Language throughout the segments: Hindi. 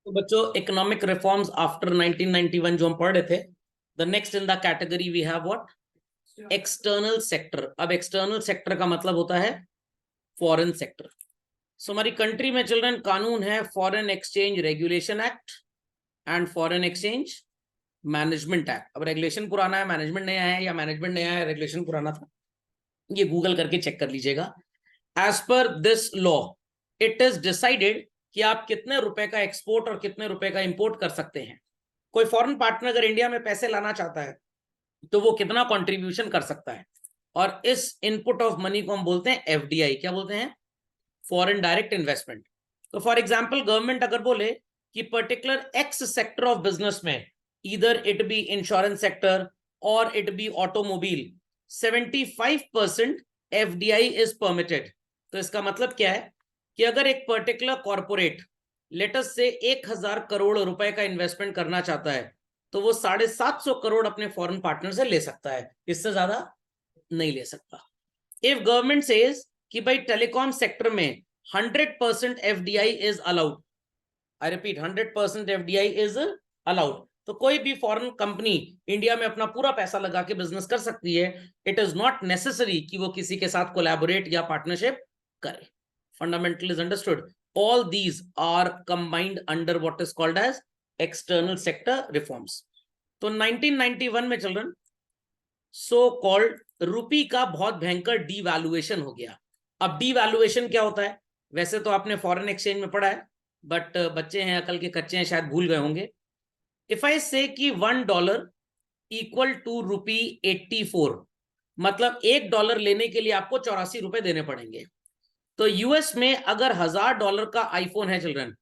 तो बच्चों इकोनॉमिक रिफॉर्म्स आफ्टर 1991 जो हम पढ़ रहे थे, the next in the category we have what external sector. अब एक्सटर्नल सेक्टर का मतलब होता है फॉरेन सेक्टर। सो हमारी कंट्री में चिल्ड्रन कानून है foreign exchange regulation act and foreign exchange management act. अब रेगुलेशन पुराना है, मैनेजमेंट नया है, या मैनेजमेंट नया है रेगुलेशन पुराना था, ये गूगल करके चेक कर लीजिएगा। As per this law it is decided कि आप कितने रुपए का एक्सपोर्ट और कितने रुपए का इंपोर्ट कर सकते हैं। कोई फॉरेन पार्टनर अगर इंडिया में पैसे लाना चाहता है तो वो कितना कंट्रीब्यूशन कर सकता है, और इस इनपुट ऑफ मनी को हम बोलते हैं एफडीआई। क्या बोलते हैं? Foreign direct investment. तो फॉर एग्जांपल गवर्नमेंट अगर बोले कि particular X sector of business में, either it be insurance sector और it be automobile, 75% FDI is permitted. तो इसका मतलब क्या है कि अगर एक particular corporate let's say 1000 crore रुपए का इन्वेस्टमेंट करना चाहता है तो वो 750 करोड़ अपने फॉरेन पार्टनर से ले सकता है, इससे ज्यादा नहीं ले सकता। इफ गवर्नमेंट सेज कि भाई टेलीकॉम सेक्टर में 100% FDI is allowed, I repeat 100% FDI is allowed, तो कोई भी फॉरेन कंपनी इंडिया में अपना पूरा पैसा लगा के बिजनेस कर सकती है। इट इज नॉट नेसेसरी कि वो किसी के साथ कोलैबोरेट या पार्टनरशिप करे। Fundamental is understood. All these are combined under what is called as external sector reforms. तो 1991 में चिल्ड्रन सो कॉल्ड रुपी का बहुत भयंकर डीवैल्यूएशन हो गया। अब डीवैल्यूएशन क्या होता है? वैसे तो आपने फॉरेन एक्सचेंज में पढ़ा है, बट बच्चे हैं, अकल के कच्चे हैं, शायद भूल गए होंगे। इफ आई से कि $1 इक्वल टू ₹84, मतलब $1 लेने के लिए आपको 84 रुपए देने पड़ेंगे। तो यूएस में अगर $1000 का आईफोन है चिल्ड्रन,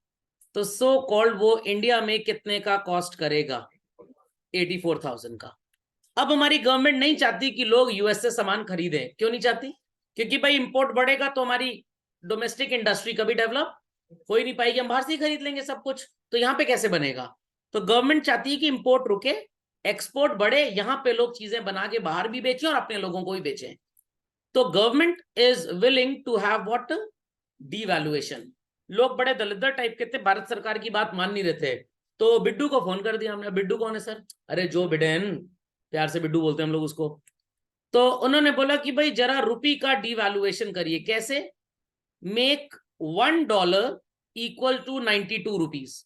तो सो कॉल्ड वो इंडिया में कितने का कॉस्ट करेगा? 84,000 का। अब हमारी गवर्नमेंट नहीं चाहती कि लोग यूएस से सामान खरीदें। क्यों नहीं चाहती? क्योंकि भाई इंपोर्ट बढ़ेगा तो हमारी डोमेस्टिक इंडस्ट्री कभी डेवलप हो ही नहीं पाएगी, हम बाहर से ही खरीद लेंगे सब कुछ, तो यहाँ पे कैसे बनेगा? तो गवर्नमेंट चाहती है कि इंपोर्ट रुके, एक्सपोर्ट बढ़े, यहाँ पे लोग चीजें बना के बाहर भी बेचें और अपने लोगों को भी बेचें। तो government is willing to have what devaluation. लोग बड़े दलिद्र टाइप के थे, भारत सरकार की बात मान नहीं रहे थे, तो बिड्डू को फोन कर दिया हमने। बिड्डू कौन है सर? अरे जो बिडेन, प्यार से बिड्डू बोलते हैं हम लोग उसको। तो उन्होंने बोला कि भाई जरा रुपी का डीवैल्यूएशन करिए। कैसे? Make $1 equal to 92 rupees.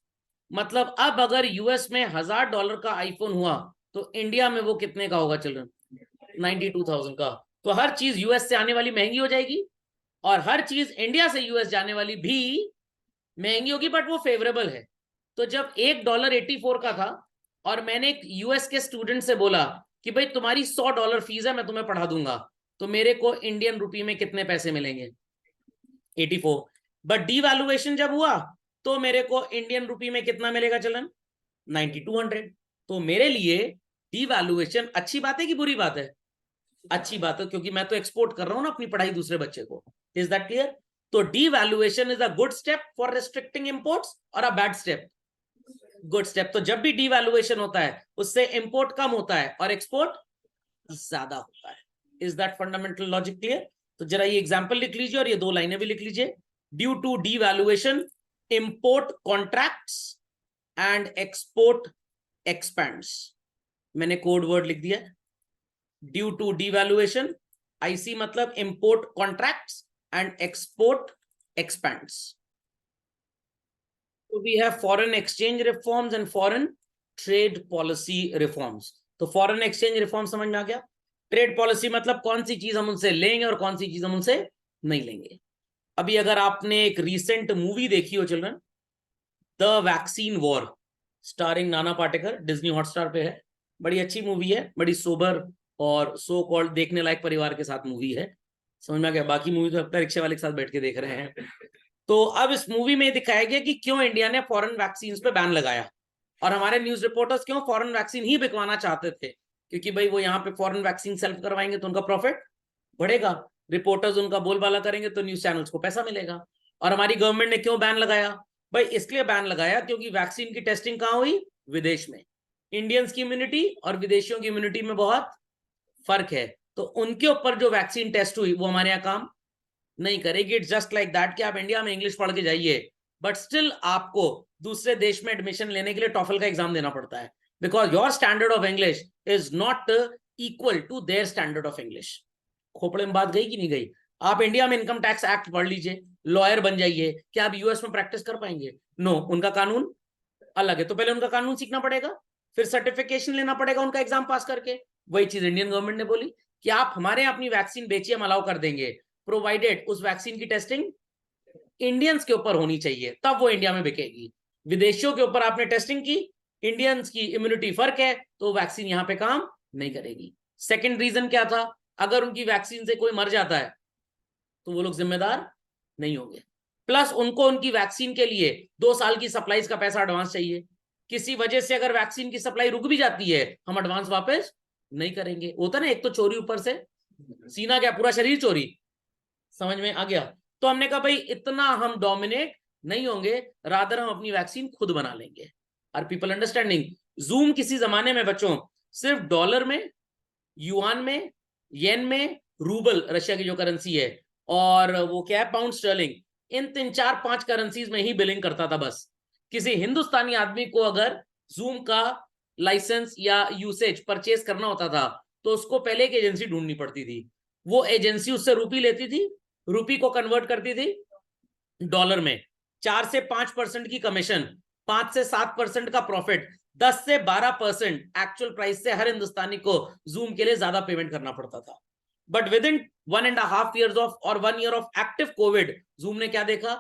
मतलब अब अगर यूएस में $1000 का आईफोन हुआ तो इंडिया में वो कितने का होगा चिल्ड्रन? 92,000 का। तो हर चीज यूएस से आने वाली महंगी हो जाएगी और हर चीज इंडिया से यूएस जाने वाली भी महंगी होगी, बट वो फेवरेबल है। तो जब $1.84 का था और मैंने एक यूएस के स्टूडेंट से बोला कि भाई तुम्हारी $100 फीस है, मैं तुम्हें पढ़ा दूंगा, तो मेरे को इंडियन रुपी में कितने पैसे मिलेंगे? 84। बट डीवैल्यूएशन जब हुआ तो मेरे को इंडियन रुपी में कितना मिलेगा चलन? 9200। तो मेरे लिए डीवैल्यूएशन अच्छी बात है कि बुरी बात है? अच्छी बात है, क्योंकि मैं तो एक्सपोर्ट कर रहा हूं ना अपनी पढ़ाई दूसरे बच्चे को। Is that clear? तो devaluation is a good step for restricting imports और a bad step? Good step. तो जब भी डीवैल्यूएशन होता है उससे इंपोर्ट कम होता है और एक्सपोर्ट ज्यादा होता है। Is that fundamental logic clear? तो जरा ये एग्जांपल लिख लीजिए और ये दो लाइनें भी लिख लीजिए। Due to devaluation import contracts and export expands. मैंने कोड वर्ड लिख दिया। ड्यू टू डीवैल्यूएशन, आईसी मतलब import contracts and export expands. So we have foreign exchange reforms and foreign trade policy reforms. तो foreign exchange reform समझ में आ गया? ट्रेड पॉलिसी मतलब कौन सी चीज हम उनसे लेंगे और कौन सी चीज हम उनसे नहीं लेंगे। अभी अगर आपने एक रीसेंट मूवी देखी हो children, the vaccine war, starring Nana Patekar, Disney Hotstar पे है, बड़ी अच्छी मूवी है, बड़ी सोबर और सो कॉल्ड देखने लायक परिवार के साथ मूवी है। समझ में आ गया? बाकी मूवी तो अब तक रिक्शे वाले के साथ बैठ के देख रहे हैं। तो अब इस मूवी में दिखाया गया कि क्यों इंडिया ने फॉरेन वैक्सीन पे बैन लगाया, और हमारे न्यूज रिपोर्टर्स क्यों फॉरेन वैक्सीन ही बिकवाना चाहते थे, क्योंकि भाई वो यहाँ पे फॉरेन वैक्सीन सेल्फ करवाएंगे तो उनका प्रॉफिट बढ़ेगा, रिपोर्टर्स उनका बोलबाला करेंगे तो न्यूज चैनल्स को पैसा मिलेगा। और हमारी गवर्नमेंट ने क्यों बैन लगाया? भाई इसलिए बैन लगाया क्योंकि वैक्सीन की टेस्टिंग कहाँ हुई? विदेश में। इंडियंस की इम्यूनिटी और विदेशियों की इम्यूनिटी में बहुत फर्क है, तो उनके ऊपर जो वैक्सीन टेस्ट हुई वो हमारे यहाँ काम नहीं करेगी। इट्स जस्ट लाइक दैट कि आप इंडिया में इंग्लिश पढ़ के जाइए, बट स्टिल आपको दूसरे देश में एडमिशन लेने के लिए टॉफल का एग्जाम देना पड़ता है, because your standard of English is not equal to their standard of English. खोपड़े में बात गई कि नहीं गई? आप इंडिया में इनकम टैक्स एक्ट पढ़ लीजिए, लॉयर बन जाइए, क्या आप यूएस में प्रैक्टिस कर पाएंगे? नो, उनका कानून अलग है। तो पहले उनका कानून सीखना पड़ेगा, फिर सर्टिफिकेशन लेना पड़ेगा उनका एग्जाम पास करके। वही चीज इंडियन गवर्नमेंट ने बोली कि आप हमारे अपनी वैक्सीन बेचिए, हम अलाउ कर देंगे, प्रोवाइडेड उस वैक्सीन की टेस्टिंग इंडियंस के ऊपर होनी चाहिए, तब वो इंडिया में बिकेगी। विदेशियों के ऊपर आपने टेस्टिंग की, इंडियंस की इम्यूनिटी फर्क है, तो वैक्सीन यहां पे काम नहीं करेगी। सेकेंड रीजन क्या था? अगर उनकी वैक्सीन से कोई मर जाता है तो वो लोग जिम्मेदार नहीं होंगे। प्लस उनको उनकी वैक्सीन के लिए 2 साल की सप्लाईज का पैसा एडवांस चाहिए। किसी वजह से अगर वैक्सीन की सप्लाई रुक भी जाती है, हम एडवांस वापस नहीं करेंगे। होता ना, एक तो चोरी ऊपर से सीना, क्या पूरा शरीर चोरी। समझ में आ गया? तो हमने कहा भाई इतना हम डोमिनेट नहीं होंगे, रादर हम अपनी वैक्सीन खुद बना लेंगे। Are people understanding? जूम किसी जमाने में बच्चों सिर्फ डॉलर में, युआन में, येन में, रूबल रशिया की जो करेंसी है, और वो क्या है पाउंड स्टर्लिंग, इन 3-4-5 करेंसीज में ही बिलिंग करता था बस। किसी हिंदुस्तानी आदमी को अगर जूम का लाइसेंस या यूसेज परचेज करना होता था तो उसको पहले एक एजेंसी ढूंढनी पड़ती थी। वो एजेंसी उससे रुपी लेती थी, रुपी को कन्वर्ट करती थी डॉलर में, 4 से 5% की कमीशन, 5 से 7% का प्रॉफिट, 10 से 12% एक्चुअल प्राइस से हर हिंदुस्तानी को जूम के लिए ज्यादा पेमेंट करना पड़ता था। But with in 1.5 years of और 1 year of active Covid, zoom ने क्या देखा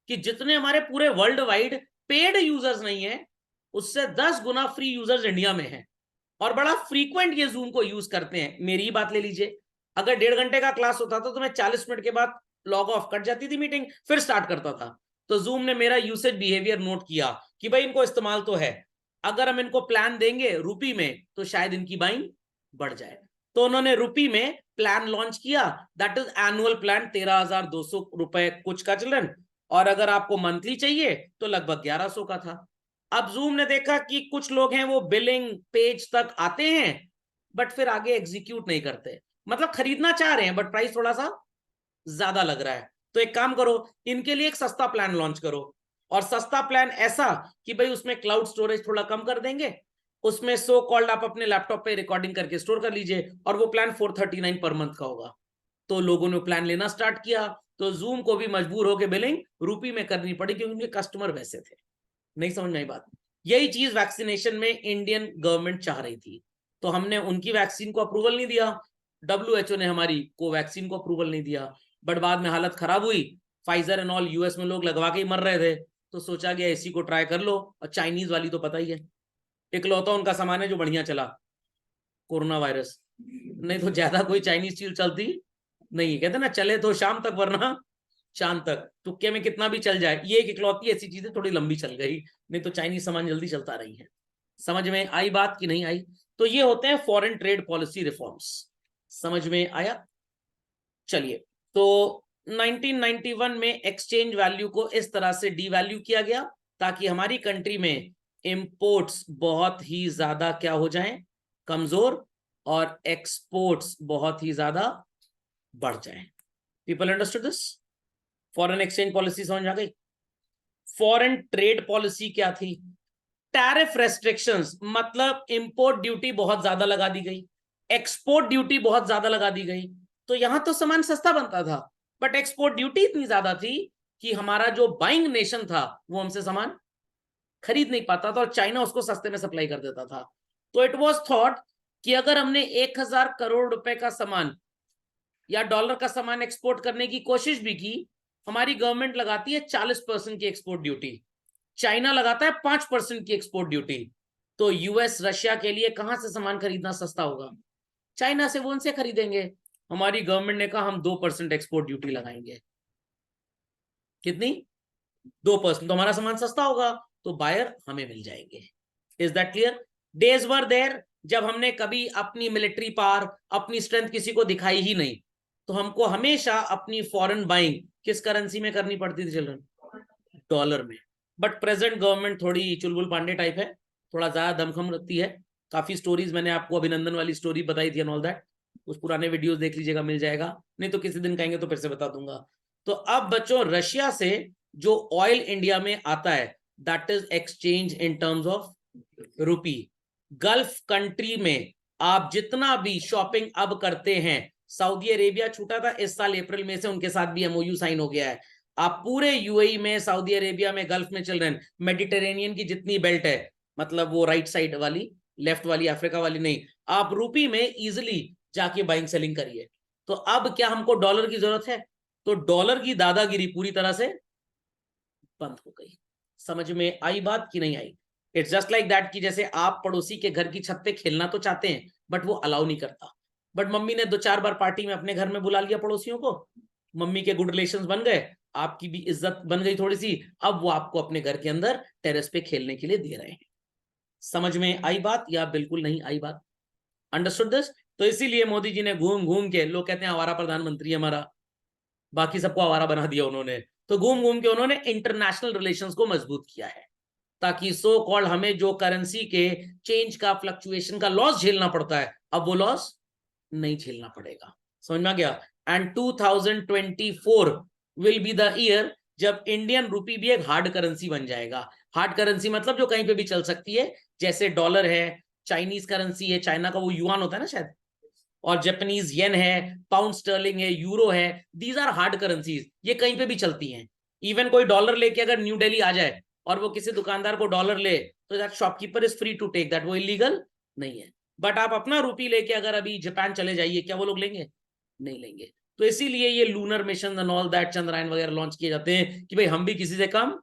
कि जितने हमारे पूरे वर्ल्ड वाइड पेड यूजर्स नहीं है, उससे 10 गुना फ्री यूजर्स इंडिया में हैं, और बड़ा फ्रीक्वेंट ये जूम को यूज करते हैं। मेरी ही बात ले लीजिए, अगर 1.5 घंटे का क्लास होता था तो मैं 40 मिनट के बाद लॉग ऑफ, कट जाती थी मीटिंग, फिर स्टार्ट करता था। तो जूम ने मेरा यूसेज बिहेवियर नोट किया कि भाई इनको इस्तेमाल तो है, अगर हम इनको प्लान देंगे रुपी में तो शायद इनकी बाइंग बढ़ जाए। तो उन्होंने रुपी में प्लान लॉन्च किया, दैट इज एनुअल प्लान, 13,200 रुपए कुछ का चिल्ड्रन, और अगर आपको मंथली चाहिए तो लगभग 1100 का था। अब जूम ने देखा कि कुछ लोग हैं वो बिलिंग पेज तक आते हैं बट फिर आगे एग्जीक्यूट नहीं करते, मतलब खरीदना चाह रहे हैं बट प्राइस थोड़ा सा ज्यादा लग रहा है। तो एक काम करो, इनके लिए एक सस्ता प्लान लॉन्च करो, और सस्ता प्लान ऐसा कि भाई उसमें क्लाउड स्टोरेज थोड़ा कम कर देंगे, उसमें सो कॉल्ड आप अपने लैपटॉप पे रिकॉर्डिंग करके स्टोर कर लीजिए, और वो प्लान 439 पर मंथ का होगा। तो लोगों ने प्लान लेना स्टार्ट किया, तो जूम को भी मजबूर होकर बिलिंग रुपी में करनी पड़ी क्योंकि उनके कस्टमर वैसे थे। नहीं समझ में आई बात? यही चीज वैक्सीनेशन में इंडियन गवर्नमेंट चाह रही थी, तो हमने उनकी वैक्सीन को अप्रूवल नहीं दिया, WHO ने हमारी कोवैक्सीन को अप्रूवल नहीं दिया, बट बाद में हालत खराब हुई, फाइजर एंड ऑल यूएस में लोग लगवा के ही मर रहे थे, तो सोचा गया इसी को ट्राई कर लो। और चाइनीज वाली तो पता ही है, इकलौता उनका सामान है जो बढ़िया चला, कोरोना वायरस, नहीं तो ज्यादा कोई चाइनीज चीज चलती नहीं। कहते ना चले तो शाम तक वरना चांद तक, तुक्के में कितना भी चल जाए, ये एक इकलौती ऐसी चीज है थोड़ी लंबी चल गई, नहीं तो चाइनीज सामान जल्दी चलता रही है। समझ में आई बात कि नहीं आई? तो ये होते हैं फॉरेन ट्रेड पॉलिसी रिफॉर्म्स। समझ में आया? चलिए, तो 1991 में एक्सचेंज वैल्यू को इस तरह से डीवैल्यू किया गया ताकि हमारी कंट्री में इंपोर्ट्स बहुत ही ज्यादा क्या हो जाएं, कमजोर, और एक्सपोर्ट्स बहुत ही ज्यादा बढ़ जाएं। People understood this? Foreign exchange policy समझ आ गई? फॉरेन ट्रेड पॉलिसी क्या थी? टैरिफ रेस्ट्रिक्शंस, मतलब इंपोर्ट ड्यूटी बहुत ज्यादा लगा दी गई, एक्सपोर्ट ड्यूटी बहुत ज्यादा लगा दी गई। तो यहां तो सामान सस्ता बनता था, बट एक्सपोर्ट ड्यूटी इतनी ज्यादा थी कि हमारा जो बाइंग नेशन था वो हमसे सामान खरीद नहीं पाता था, और चाइना उसको सस्ते में सप्लाई कर देता था। तो इट वॉज थॉट कि अगर हमने 1000 करोड़ रुपए का सामान या डॉलर का सामान एक्सपोर्ट करने की कोशिश भी की, हमारी गवर्नमेंट लगाती है 40% की एक्सपोर्ट ड्यूटी, चाइना लगाता है 5% की एक्सपोर्ट ड्यूटी। तो यूएस रशिया के लिए कहां से सामान खरीदना सस्ता होगा? चाइना से, वो उनसे खरीदेंगे। हमारी गवर्नमेंट ने कहा हम 2% एक्सपोर्ट ड्यूटी लगाएंगे। कितनी? 2%। तो हमारा सामान सस्ता होगा, तो बायर हमें मिल जाएंगे। Is that clear? Days were there जब हमने कभी अपनी मिलिट्री पावर, अपनी स्ट्रेंथ किसी को दिखाई ही नहीं, तो हमको हमेशा अपनी फॉरेन बाइंग किस करेंसी में करनी पड़ती थी चिल्ड्रन? डॉलर में। बट प्रेजेंट गवर्नमेंट थोड़ी चुलबुल पांडे टाइप है, थोड़ा ज्यादा दमखम रखती है। काफी स्टोरीज मैंने आपको अभिनंदन वाली स्टोरी बताई थी एंड ऑल दैट, उस पुराने वीडियोस देख लीजिएगा, मिल जाएगा, नहीं तो किसी दिन कहेंगे तो फिर से बता दूंगा। तो अब बच्चों, रशिया से जो ऑयल इंडिया में आता है that is exchange in terms of rupee. Gulf country में आप जितना भी शॉपिंग अब करते हैं, सऊदी अरेबिया छूटा था इस साल अप्रैल में से, उनके साथ भी एमओयू साइन हो गया है। आप पूरे यूएई में, सऊदी अरेबिया में, गल्फ में चल रहे हैं, मेडिटेरेनियन की जितनी बेल्ट है, मतलब वो राइट साइड वाली, लेफ्ट वाली, अफ्रीका वाली नहीं, आप रुपी में इजिली जाके बाइंग सेलिंग करिए। तो अब क्या हमको डॉलर की जरूरत है? तो डॉलर की दादागिरी पूरी तरह से बंद हो गई। समझ में आई बात कि नहीं आई? इट्स जस्ट लाइक दैट कि जैसे आप पड़ोसी के घर की छत पे खेलना तो चाहते हैं बट वो अलाउ नहीं करता, बट मम्मी ने 2-4 बार पार्टी में अपने घर में बुला लिया पड़ोसियों को, मम्मी के गुड रिलेशंस बन गए, आपकी भी इज्जत बन गई थोड़ी सी, अब वो आपको अपने घर के अंदर टेरेस पे खेलने के लिए दे रहे हैं। समझ में आई बात या बिल्कुल नहीं आई बात? Understood this? तो इसीलिए मोदी जी ने घूम घूम के, लोग कहते हैं आवारा प्रधानमंत्री हमारा, बाकी सबको आवारा बना दिया उन्होंने, तो घूम घूम के उन्होंने इंटरनेशनल रिलेशंस को मजबूत किया है, ताकि सो कॉल्ड हमें जो करेंसी के चेंज का, फ्लक्चुएशन का लॉस झेलना पड़ता है, अब वो लॉस नहीं झेलना पड़ेगा। समझ में आ गया? And 2024 will be the year जब इंडियन रुपी भी एक हार्ड करेंसी बन जाएगा। हार्ड करेंसी मतलब जो कहीं पे भी चल सकती है, जैसे डॉलर है, चाइनीज करेंसी है, चाइना का वो युआन होता है ना शायद, और जापानीज येन है, पाउंड स्टर्लिंग है, यूरो है, दीज आर हार्ड करेंसीज, ये कहीं पे भी चलती हैं। इवन कोई डॉलर लेके अगर न्यू दिल्ली आ जाए और वो किसी दुकानदार को डॉलर ले, तो that shopkeeper is free to take that, वो इलीगल नहीं है। बट आप अपना रुपी लेके अगर अभी जापान चले जाइए, क्या वो लोग लेंगे? नहीं लेंगे। तो इसीलिए ये lunar mission and all that, Chandrayaan वगैरह लॉन्च किए जाते हैं कि भाई हम भी किसी से कम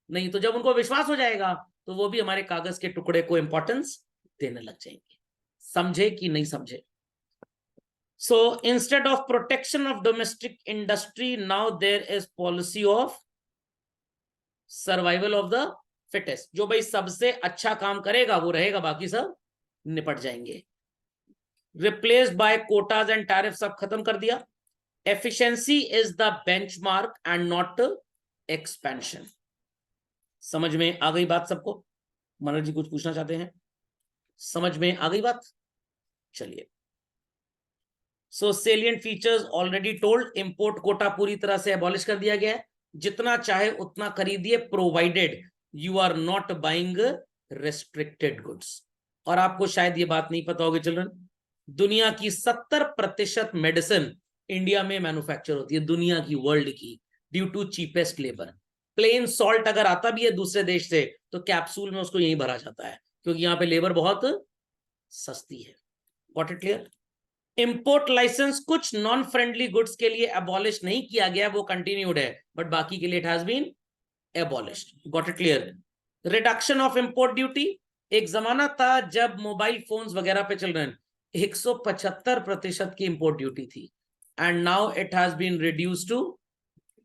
नहीं। तो जब उनको विश्वास हो जाएगा तो वो भी हमारे कागज के टुकड़े को इंपॉर्टेंस देने लग जाएंगे। समझे कि नहीं समझे? So instead of protection of domestic industry, now there is policy of survival of the fittest। जो भाई सबसे अच्छा काम करेगा वो रहेगा, बाकी सब निपट जाएंगे। Replaced by Kota's and tariff, सब खत्म कर दिया। Efficiency is the benchmark and not expansion. समझ में आ गई बात सबको? मनोज जी कुछ पूछना चाहते हैं? समझ में आ गई बात? चलिए। So salient features already told, import quota पूरी तरह से अबॉलिश कर दिया गया है, जितना चाहे उतना खरीदिए, provided you are not buying restricted goods. और आपको शायद ये बात नहीं पता होगी चिल्ड्रन, दुनिया की 70% मेडिसिन इंडिया में मैन्युफैक्चर होती है, दुनिया की, वर्ल्ड की, due to cheapest labour. Plain salt अगर आता भी है दूसरे देश से तो कैप्सूल में उसको यहीं भरा जाता है, क्योंकि यहाँ पे लेबर बहुत सस्ती है। Got it clear? Import licence कुछ नॉन फ्रेंडली गुड्स के लिए अबॉलिश नहीं किया गया, वो कंटिन्यूड है, बट बाकी के लिए it has been abolished. Got it clear? Reduction of import duty, एक जमाना था जब मोबाइल फोन्स वगैरह पे चल रहे हैं 175% की इंपोर्ट ड्यूटी थी, and now it has been reduce to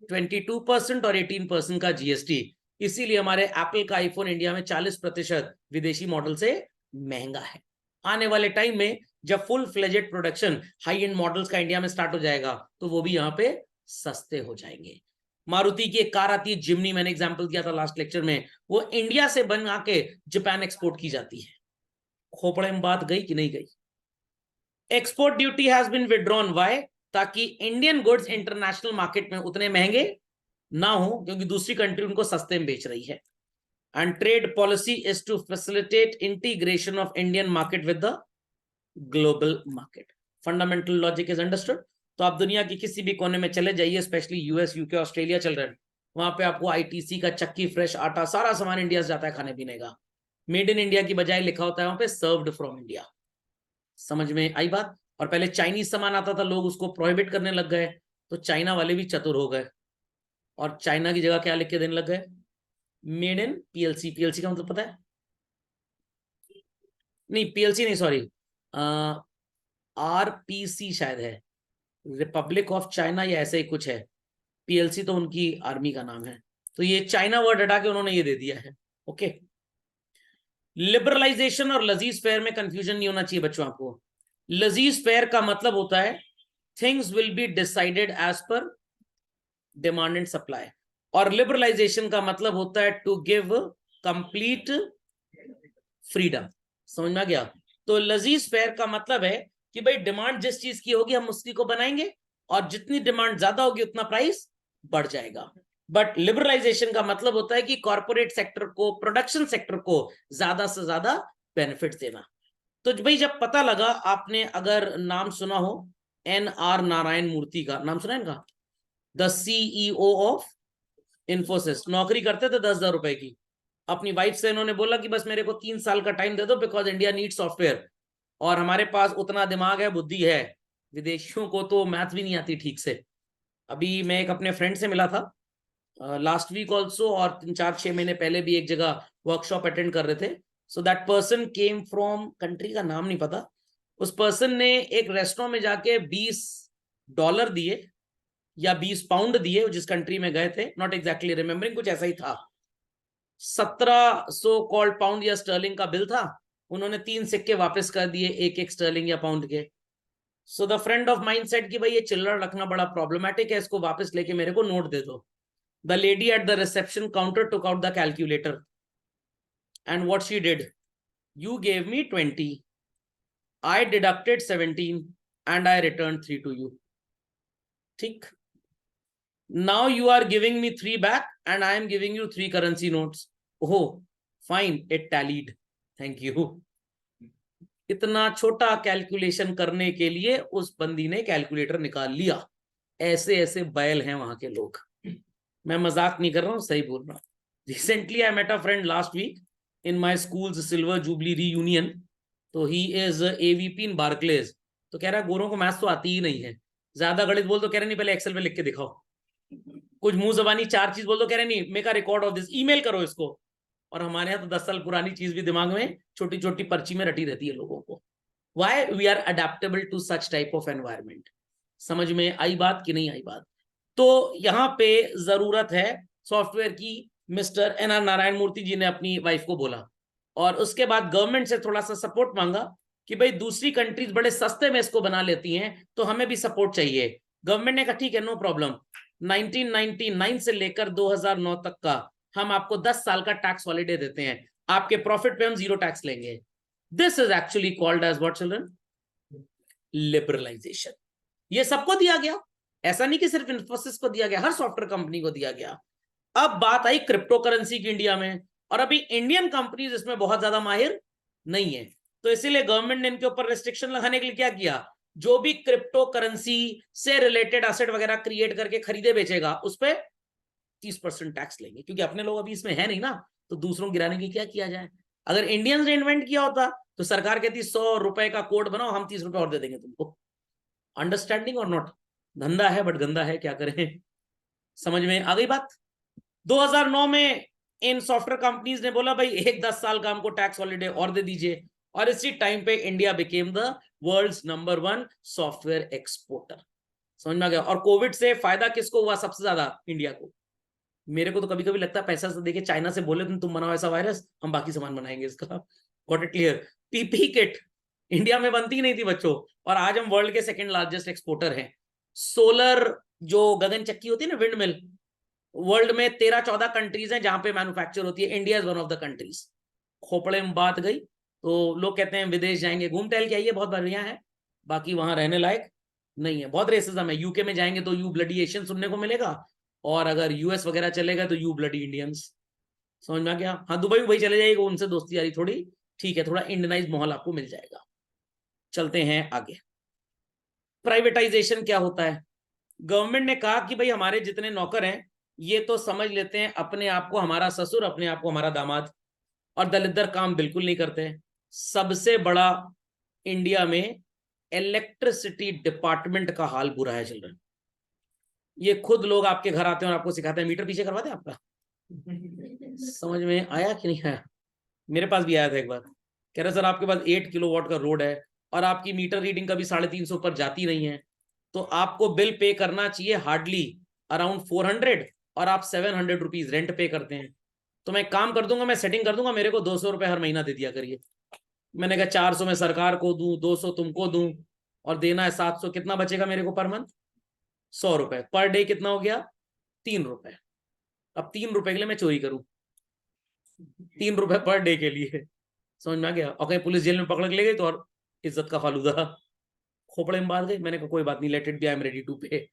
22% और 18% का जीएसटी। इसीलिए हमारे एप्पल का आईफोन इंडिया में 40% विदेशी मॉडल से महंगा है। आने वाले टाइम में जब full fledged production high and models का इंडिया में स्टार्ट हो जाएगा तो वो भी यहाँ पे सस्ते हो जाएंगे। मारुति की एक कार आती है जिम्नी, मैंने एग्जांपल दिया था लास्ट लेक्चर में, वो इंडिया से बना के जापान एक्सपोर्ट की जाती है। खोपड़े में बात गई कि नहीं गई? Export duty has been withdrawn, why? ताकि इंडियन गुड्स इंटरनेशनल मार्केट में उतने महंगे ना हो, क्योंकि दूसरी कंट्री उनको सस्ते में बेच रही है। And trade policy is to facilitate integration of Indian market with the global market. Fundamental logic is understood? तो आप दुनिया के किसी भी कोने में चले जाइए, स्पेशली यूएस, यूके, ऑस्ट्रेलिया चल रहे हैं, वहां पे आपको आईटीसी का चक्की, फ्रेश आटा, सारा सामान इंडिया से जाता है खाने पीने का। मेड इन इंडिया की बजाय लिखा होता है वहां पे सर्व्ड फ्रॉम इंडिया। समझ में आई बात? और पहले चाइनीज सामान आता था, लोग उसको प्रोहिबिट करने लग गए, तो चाइना वाले भी चतुर हो गए और चाइना की जगह क्या लिख के देने लग गए? Made in PLC. पीएलसी का मतलब पता है? नहीं, पीएलसी नहीं, सॉरी, आरपीसी शायद है, रिपब्लिक ऑफ चाइना या ऐसे ही कुछ है। पीएलसी तो उनकी आर्मी का नाम है, तो ये चाइना वर्ड हटा के उन्होंने ये दे दिया है। ओके। लिबरलाइजेशन और लजीज फेयर में कंफ्यूजन नहीं होना चाहिए बच्चों आपको। लजीज फेयर का मतलब होता है things will be decided as per demand and supply, और लिबरलाइजेशन का मतलब होता है टू गिव कंप्लीट फ्रीडम। समझ में आ गया? तो लजीज फेयर का मतलब है कि भाई डिमांड जिस चीज की होगी हम उसी को बनाएंगे, और जितनी डिमांड ज्यादा होगी उतना प्राइस बढ़ जाएगा। बट लिबरलाइजेशन का मतलब होता है कि कॉर्पोरेट सेक्टर को, प्रोडक्शन सेक्टर को ज्यादा से ज्यादा बेनिफिट देना। तो भाई जब पता लगा, आपने अगर नाम सुना हो NR नारायण मूर्ति का, नाम सुना है इनका, द CEO ऑफ इन्फोसिस, नौकरी करते थे 10,000 रुपए की। अपनी वाइफ से इन्होंने बोला कि बस मेरे को 3 साल का टाइम दे दो, बिकॉज इंडिया नीड सॉफ्टवेयर, और हमारे पास उतना दिमाग है, बुद्धि है, विदेशियों को तो मैथ भी नहीं आती ठीक से। अभी मैं एक अपने फ्रेंड से मिला था लास्ट वीक ऑल्सो, और 3-4-6 महीने पहले भी एक जगह वर्कशॉप अटेंड कर रहे थे। So that person came from, country का नाम नहीं पता, उस पर्सन ने एक रेस्टोरेंट में जाके $20 दिए या 20 पाउंड दिए, जिस कंट्री में गए थे, नॉट एग्जैक्टली रिमेम्बरिंग, कुछ ऐसा ही था। 1700 कॉल्ड पाउंड या स्टर्लिंग का बिल था, उन्होंने 3 सिक्के वापस कर दिए, एक स्टर्लिंग या पाउंड के। So the friend of mind set कि भाई ये चिल्लर रखना बड़ा प्रॉब्लमेटिक है, इसको वापस लेके मेरे को नोट दे दो। The lady at the reception counter took out the calculator, and what she did, you gave me 20, I deducted 17, and I returned 3 to you. ठीक, now you are giving me 3 back and I am giving you 3 currency notes. Oh fine, it tallied, thank you. इतना छोटा कैलकुलेशन करने के लिए उस बंदी ने कैलकुलेटर निकाल लिया। ऐसे ऐसे बैल हैं वहां के लोग, मैं मजाक नहीं कर रहा हूँ, सही बोल रहा हूँ। Recently I met a friend last week in my school's silver jubilee reunion, तो he is AVP in Barclays. तो कह रहा है गोरों को मैथ्स तो आती ही नहीं है, ज्यादा गणित बोल तो कह रहे नहीं पहले एक्सेल पे लिख के दिखाओ, कुछ मुंह जबानी 4 चीज बोल तो कह रहे नहीं make a record of this, email करो इसको। और हमारे यहाँ तो 10 साल पुरानी चीज भी दिमाग में छोटी छोटी पर्ची में रटी रहती है लोगों को। Why we are adaptable to such type of environment. समझ में आई बात कि नहीं आई बात? तो यहाँ पे जरूरत है सॉफ्टवेयर की। मिस्टर NR नारायण मूर्ति जी ने अपनी वाइफ को बोला, और उसके बाद गवर्नमेंट से थोड़ा सा सपोर्ट मांगा कि भाई दूसरी कंट्रीज बड़े सस्ते में इसको बना लेती हैं, तो हमें भी सपोर्ट चाहिए। गवर्नमेंट ने कहा ठीक है, नो प्रॉब्लम, 1999 से लेकर 2009 तक का हम आपको 10 साल का टैक्स हॉलिडे देते हैं, आपके प्रॉफिट पे हम 0 टैक्स लेंगे। This is actually called as what children? Liberalisation. ये सबको दिया गया, ऐसा नहीं कि सिर्फ इन्फोसिस को दिया गया, हर सॉफ्टवेयर कंपनी को दिया गया। अब बात आई क्रिप्टो करेंसी की इंडिया में, और अभी इंडियन कंपनीज इसमें बहुत ज्यादा माहिर नहीं है, तो इसीलिए गवर्नमेंट ने इनके ऊपर रेस्ट्रिक्शन लगाने के लिए क्या किया, जो भी क्रिप्टो करेंसी से रिलेटेड एसेट वगैरह क्रिएट करके खरीदे बेचेगा उस पर 30% टैक्स लेंगे, क्योंकि अपने लोग अभी इसमें है नहीं ना, तो दूसरों गिराने की क्या किया जाए। अगर इंडियंस ने इन्वेंट किया होता तो सरकार कहती 100 रुपए का कोड बनाओ, हम 30 रुपए और दे देंगे तुमको। अंडरस्टैंडिंग और नॉट? धंधा है बट गंदा है, क्या करें। समझ में आ गई बात? 2009 में इन सॉफ्टवेयर कंपनीज ने बोला भाई एक 10 साल का हमको टैक्स हॉलिडे और दे दीजिए, और इसी टाइम पे India became the world's number 1 software exporter. समझ में आ गया? और कोविड से फायदा किसको हुआ सबसे ज्यादा? इंडिया को। मेरे को तो कभी कभी लगता है पैसा से देके चाइना से बोले तुम बनाओ ऐसा वायरस, हम बाकी सामान बनाएंगे इसका। Got it clear? PP kit India में बनती नहीं थी बच्चों, और आज हम वर्ल्ड के सेकंड लार्जेस्ट एक्सपोर्टर हैं। सोलर जो गगन चक्की होती है ना, विंड मिल, वर्ल्ड में 13-14 कंट्रीज हैं जहां पे मैन्युफैक्चर होती है, India is one of the countries. खोपड़े में बात गई तो लोग कहते हैं विदेश जाएंगे घूम टहल के आइए, बहुत बढ़िया है, बाकी वहां रहने लायक नहीं है, बहुत रेसिज्म है। यूके में जाएंगे तो यू ब्लडी एशियन सुनने को मिलेगा, और अगर US वगैरह चलेगा तो यू ब्लडी इंडियंस। समझ में आ गया? हाँ, दुबई वही चले जाइएगा, उनसे दोस्ती यारी थोड़ी ठीक है, थोड़ा इंडियनाइज माहौल आपको मिल जाएगा। चलते हैं आगे। प्राइवेटाइजेशन क्या होता है? गवर्नमेंट ने कहा कि भाई हमारे जितने नौकर हैं ये तो समझ लेते हैं अपने आप को हमारा ससुर, अपने आप को हमारा दामाद, और दलिद्दर काम बिल्कुल नहीं करते। सबसे बड़ा इंडिया में इलेक्ट्रिसिटी डिपार्टमेंट का हाल बुरा है चिल्ड्रन। ये खुद लोग आपके घर आते हैं और आपको सिखाते हैं मीटर पीछे करवाते हैं आपका। समझ में आया कि नहीं आया? मेरे पास भी आया था एक बार, कह रहे सर आपके पास 8 किलोवाट का रोड है और आपकी मीटर रीडिंग कभी 350 पर जाती नहीं है, तो आपको बिल पे करना चाहिए हार्डली अराउंड 400, और आप 700 रुपीज रेंट पे करते हैं। तो मैं काम कर दूंगा, मैं सेटिंग कर दूंगा, मेरे को 200 रुपए हर महीना दे दिया करिए। मैंने कहा 400 मैं सरकार को दूं, 200 तुमको दूं, और देना है 700, कितना बचेगा मेरे को पर मंथ? 100 रुपए पर डे। कितना हो गया? 3 रुपए। अब 3 रुपए के लिए मैं चोरी करूं? 3 रुपए पर डे के लिए? समझ में आ गया? और कहीं पुलिस जेल में पकड़ के ले गई तो और इज्जत का फालूदा। खोपड़े में बात गई। मैंने कहा कोई बात नहीं, let it be, I am ready to pay.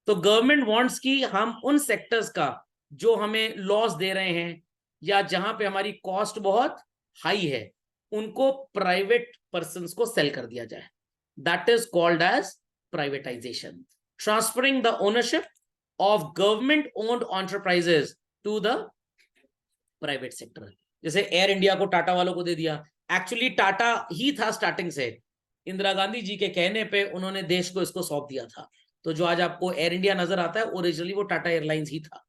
तो गवर्नमेंट वांट्स की हम उन सेक्टर्स का जो हमें लॉस दे रहे हैं या जहां पे हमारी कॉस्ट बहुत हाई है, उनको प्राइवेट पर्संस को सेल कर दिया जाए. That is called as privatisation. Transferring the ownership of government owned enterprises to the private sector. जैसे एयर इंडिया को टाटा वालों को दे दिया. एक्चुअली टाटा ही था स्टार्टिंग से. इंदिरा गांधी जी के कहने पे उन्होंने देश को इसको सौंप दिया था. तो जो आज आपको एयर इंडिया नजर आता है, ओरिजिनली वो टाटा एयरलाइंस ही था,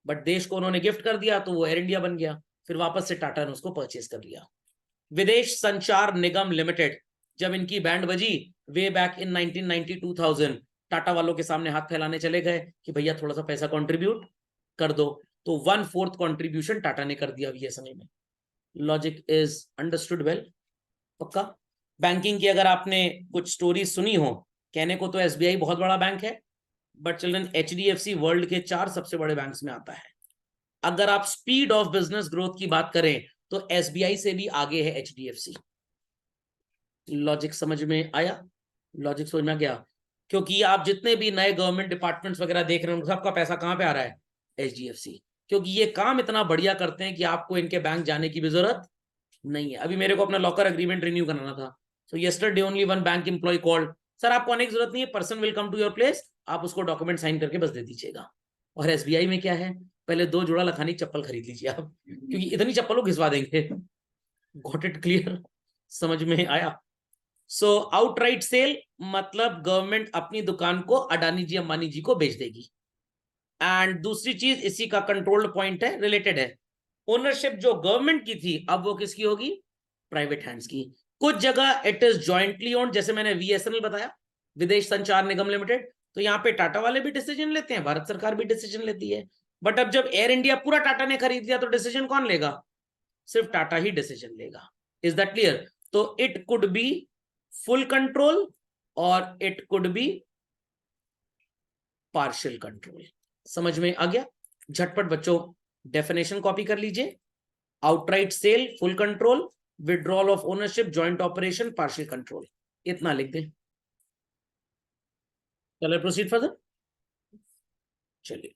बट देश को उन्होंने गिफ्ट कर दिया तो वो एयर इंडिया बन गया. फिर वापस से टाटा ने उसको परचेज कर लिया. विदेश संचार निगम लिमिटेड, जब इनकी बैंड बजी वे बैक इन 1990-2000, टाटा वालों के सामने हाथ फैलाने चले गए कि भैया थोड़ा सा पैसा कंट्रीब्यूट कर दो, तो 1/4 कंट्रीब्यूशन टाटा ने कर दिया बीएसएनएल में. Logic is understood well. पक्का. बैंकिंग की अगर आपने कुछ स्टोरी सुनी हो, कहने को तो एसबीआई बहुत बड़ा बैंक है, बट चिल्ड्रन एचडीएफसी वर्ल्ड के 4 सबसे बड़े बैंक्स में आता है. अगर आप स्पीड ऑफ बिजनेस ग्रोथ की बात करें तो एसबीआई से भी आगे है एचडीएफसी. लॉजिक समझ में आया? लॉजिक समझ में गया? क्योंकि आप जितने भी नए गवर्नमेंट डिपार्टमेंट्स वगैरह देख रहे हैं, सबका पैसा कहां पे आ रहा है? एचडीएफसी. क्योंकि ये काम इतना बढ़िया करते हैं कि आपको इनके बैंक जाने की भी जरूरत नहीं है. अभी मेरे को अपना लॉकर एग्रीमेंट रिन्यू कराना था, so yesterday only one bank employee called, sir आपको आने की जरूरत नहीं है, person will come to your place, आप उसको डॉक्यूमेंट साइन करके बस दे दीजिएगा. और एसबीआई में क्या है, पहले 2 जोड़ा लखानी चप्पल खरीद लीजिए आप, क्योंकि इतनी चप्पलों घिसवा देंगे. Got it clear? समझ में आया? सो आउटराइट सेल मतलब गवर्नमेंट अपनी दुकान को अडानी जी अंबानी जी को बेच देगी. एंड दूसरी चीज इसी का कंट्रोल्ड पॉइंट है, रिलेटेड है, ओनरशिप जो गवर्नमेंट की थी अब वो किसकी होगी? प्राइवेट हैंड्स की. कुछ जगह इट इज जॉइंटली ओन्ड, जैसे मैंने वीएसएनएल बताया, विदेश संचार निगम लिमिटेड, तो यहाँ पे टाटा वाले भी डिसीजन लेते हैं, भारत सरकार भी डिसीजन लेती है. बट अब जब एयर इंडिया पूरा टाटा ने खरीद लिया तो डिसीजन कौन लेगा? सिर्फ टाटा ही डिसीजन लेगा. Is that clear? तो it could be full control और it could be partial control. समझ में आ गया? झटपट बच्चों डेफिनेशन कॉपी कर लीजिए. Outright sale, full control, withdrawal of ownership, joint operation, partial control. इतना लिख दें. चलिए प्रोसीड फर्दर. चलिए,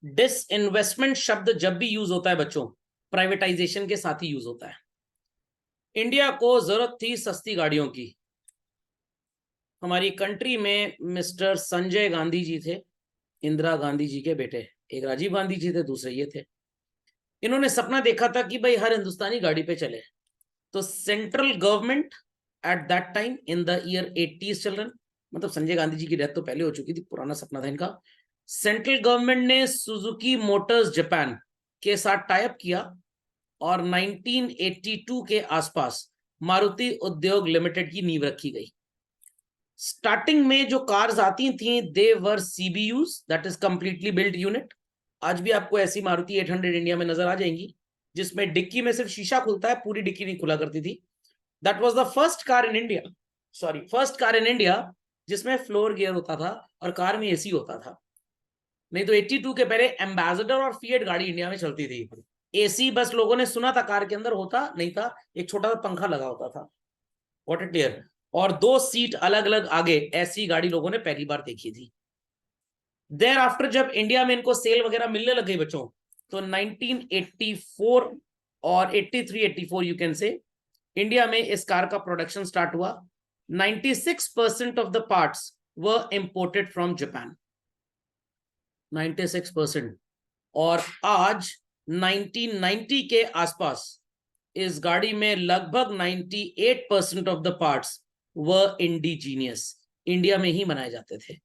डिसइन्वेस्टमेंट शब्द जब भी यूज होता है बच्चों, प्राइवेटाइजेशन के साथ ही यूज होता है. इंडिया को जरूरत थी सस्ती गाड़ियों की. हमारी कंट्री में मिस्टर संजय गांधी जी थे, इंदिरा गांधी जी के बेटे. एक राजीव गांधी जी थे, दूसरे ये थे. इन्होंने सपना देखा था कि भाई हर हिंदुस्तानी गाड़ी पे चले. तो central government at that time in the year 80s children, मतलब संजय गांधी जी की डेथ तो पहले हो चुकी थी, पुराना सपना था इनका. सेंट्रल गवर्नमेंट ने सुजुकी मोटर्स जापान के साथ टाई अप किया और 1982 के आसपास मारुति उद्योग लिमिटेड की नींव रखी गई. स्टार्टिंग में जो कार्स आती थी they were CBUs, that is completely built unit. आज भी आपको ऐसी मारुति 800 इंडिया में नजर आ जाएंगी जिसमें डिक्की में सिर्फ शीशा खुलता है, पूरी डिक्की नहीं खुला करती थी. That was the first car in India, first car in India जिसमें फ्लोर गियर होता था और कार में एसी होता था. नहीं तो 82 के पहले एम्बेसडर और फिएट गाड़ी इंडिया में चलती थी. एसी बस लोगों ने सुना था, कार के अंदर होता नहीं था, एक छोटा सा पंखा लगा होता था. What it clear? और 2 सीट अलग अलग आगे, ऐसी गाड़ी लोगों ने पहली बार देखी थी. देयर आफ्टर जब इंडिया में इनको सेल वगैरह मिलने लग गई बच्चों, तो 1984 और 83-84 यू कैन से, इंडिया में इस कार का प्रोडक्शन स्टार्ट हुआ. 96% of the parts were imported from Japan. 96%. और आज 1990 के आसपास इस गाड़ी में लगभग 98% of the parts were indigenous, India में ही बनाए जाते थे.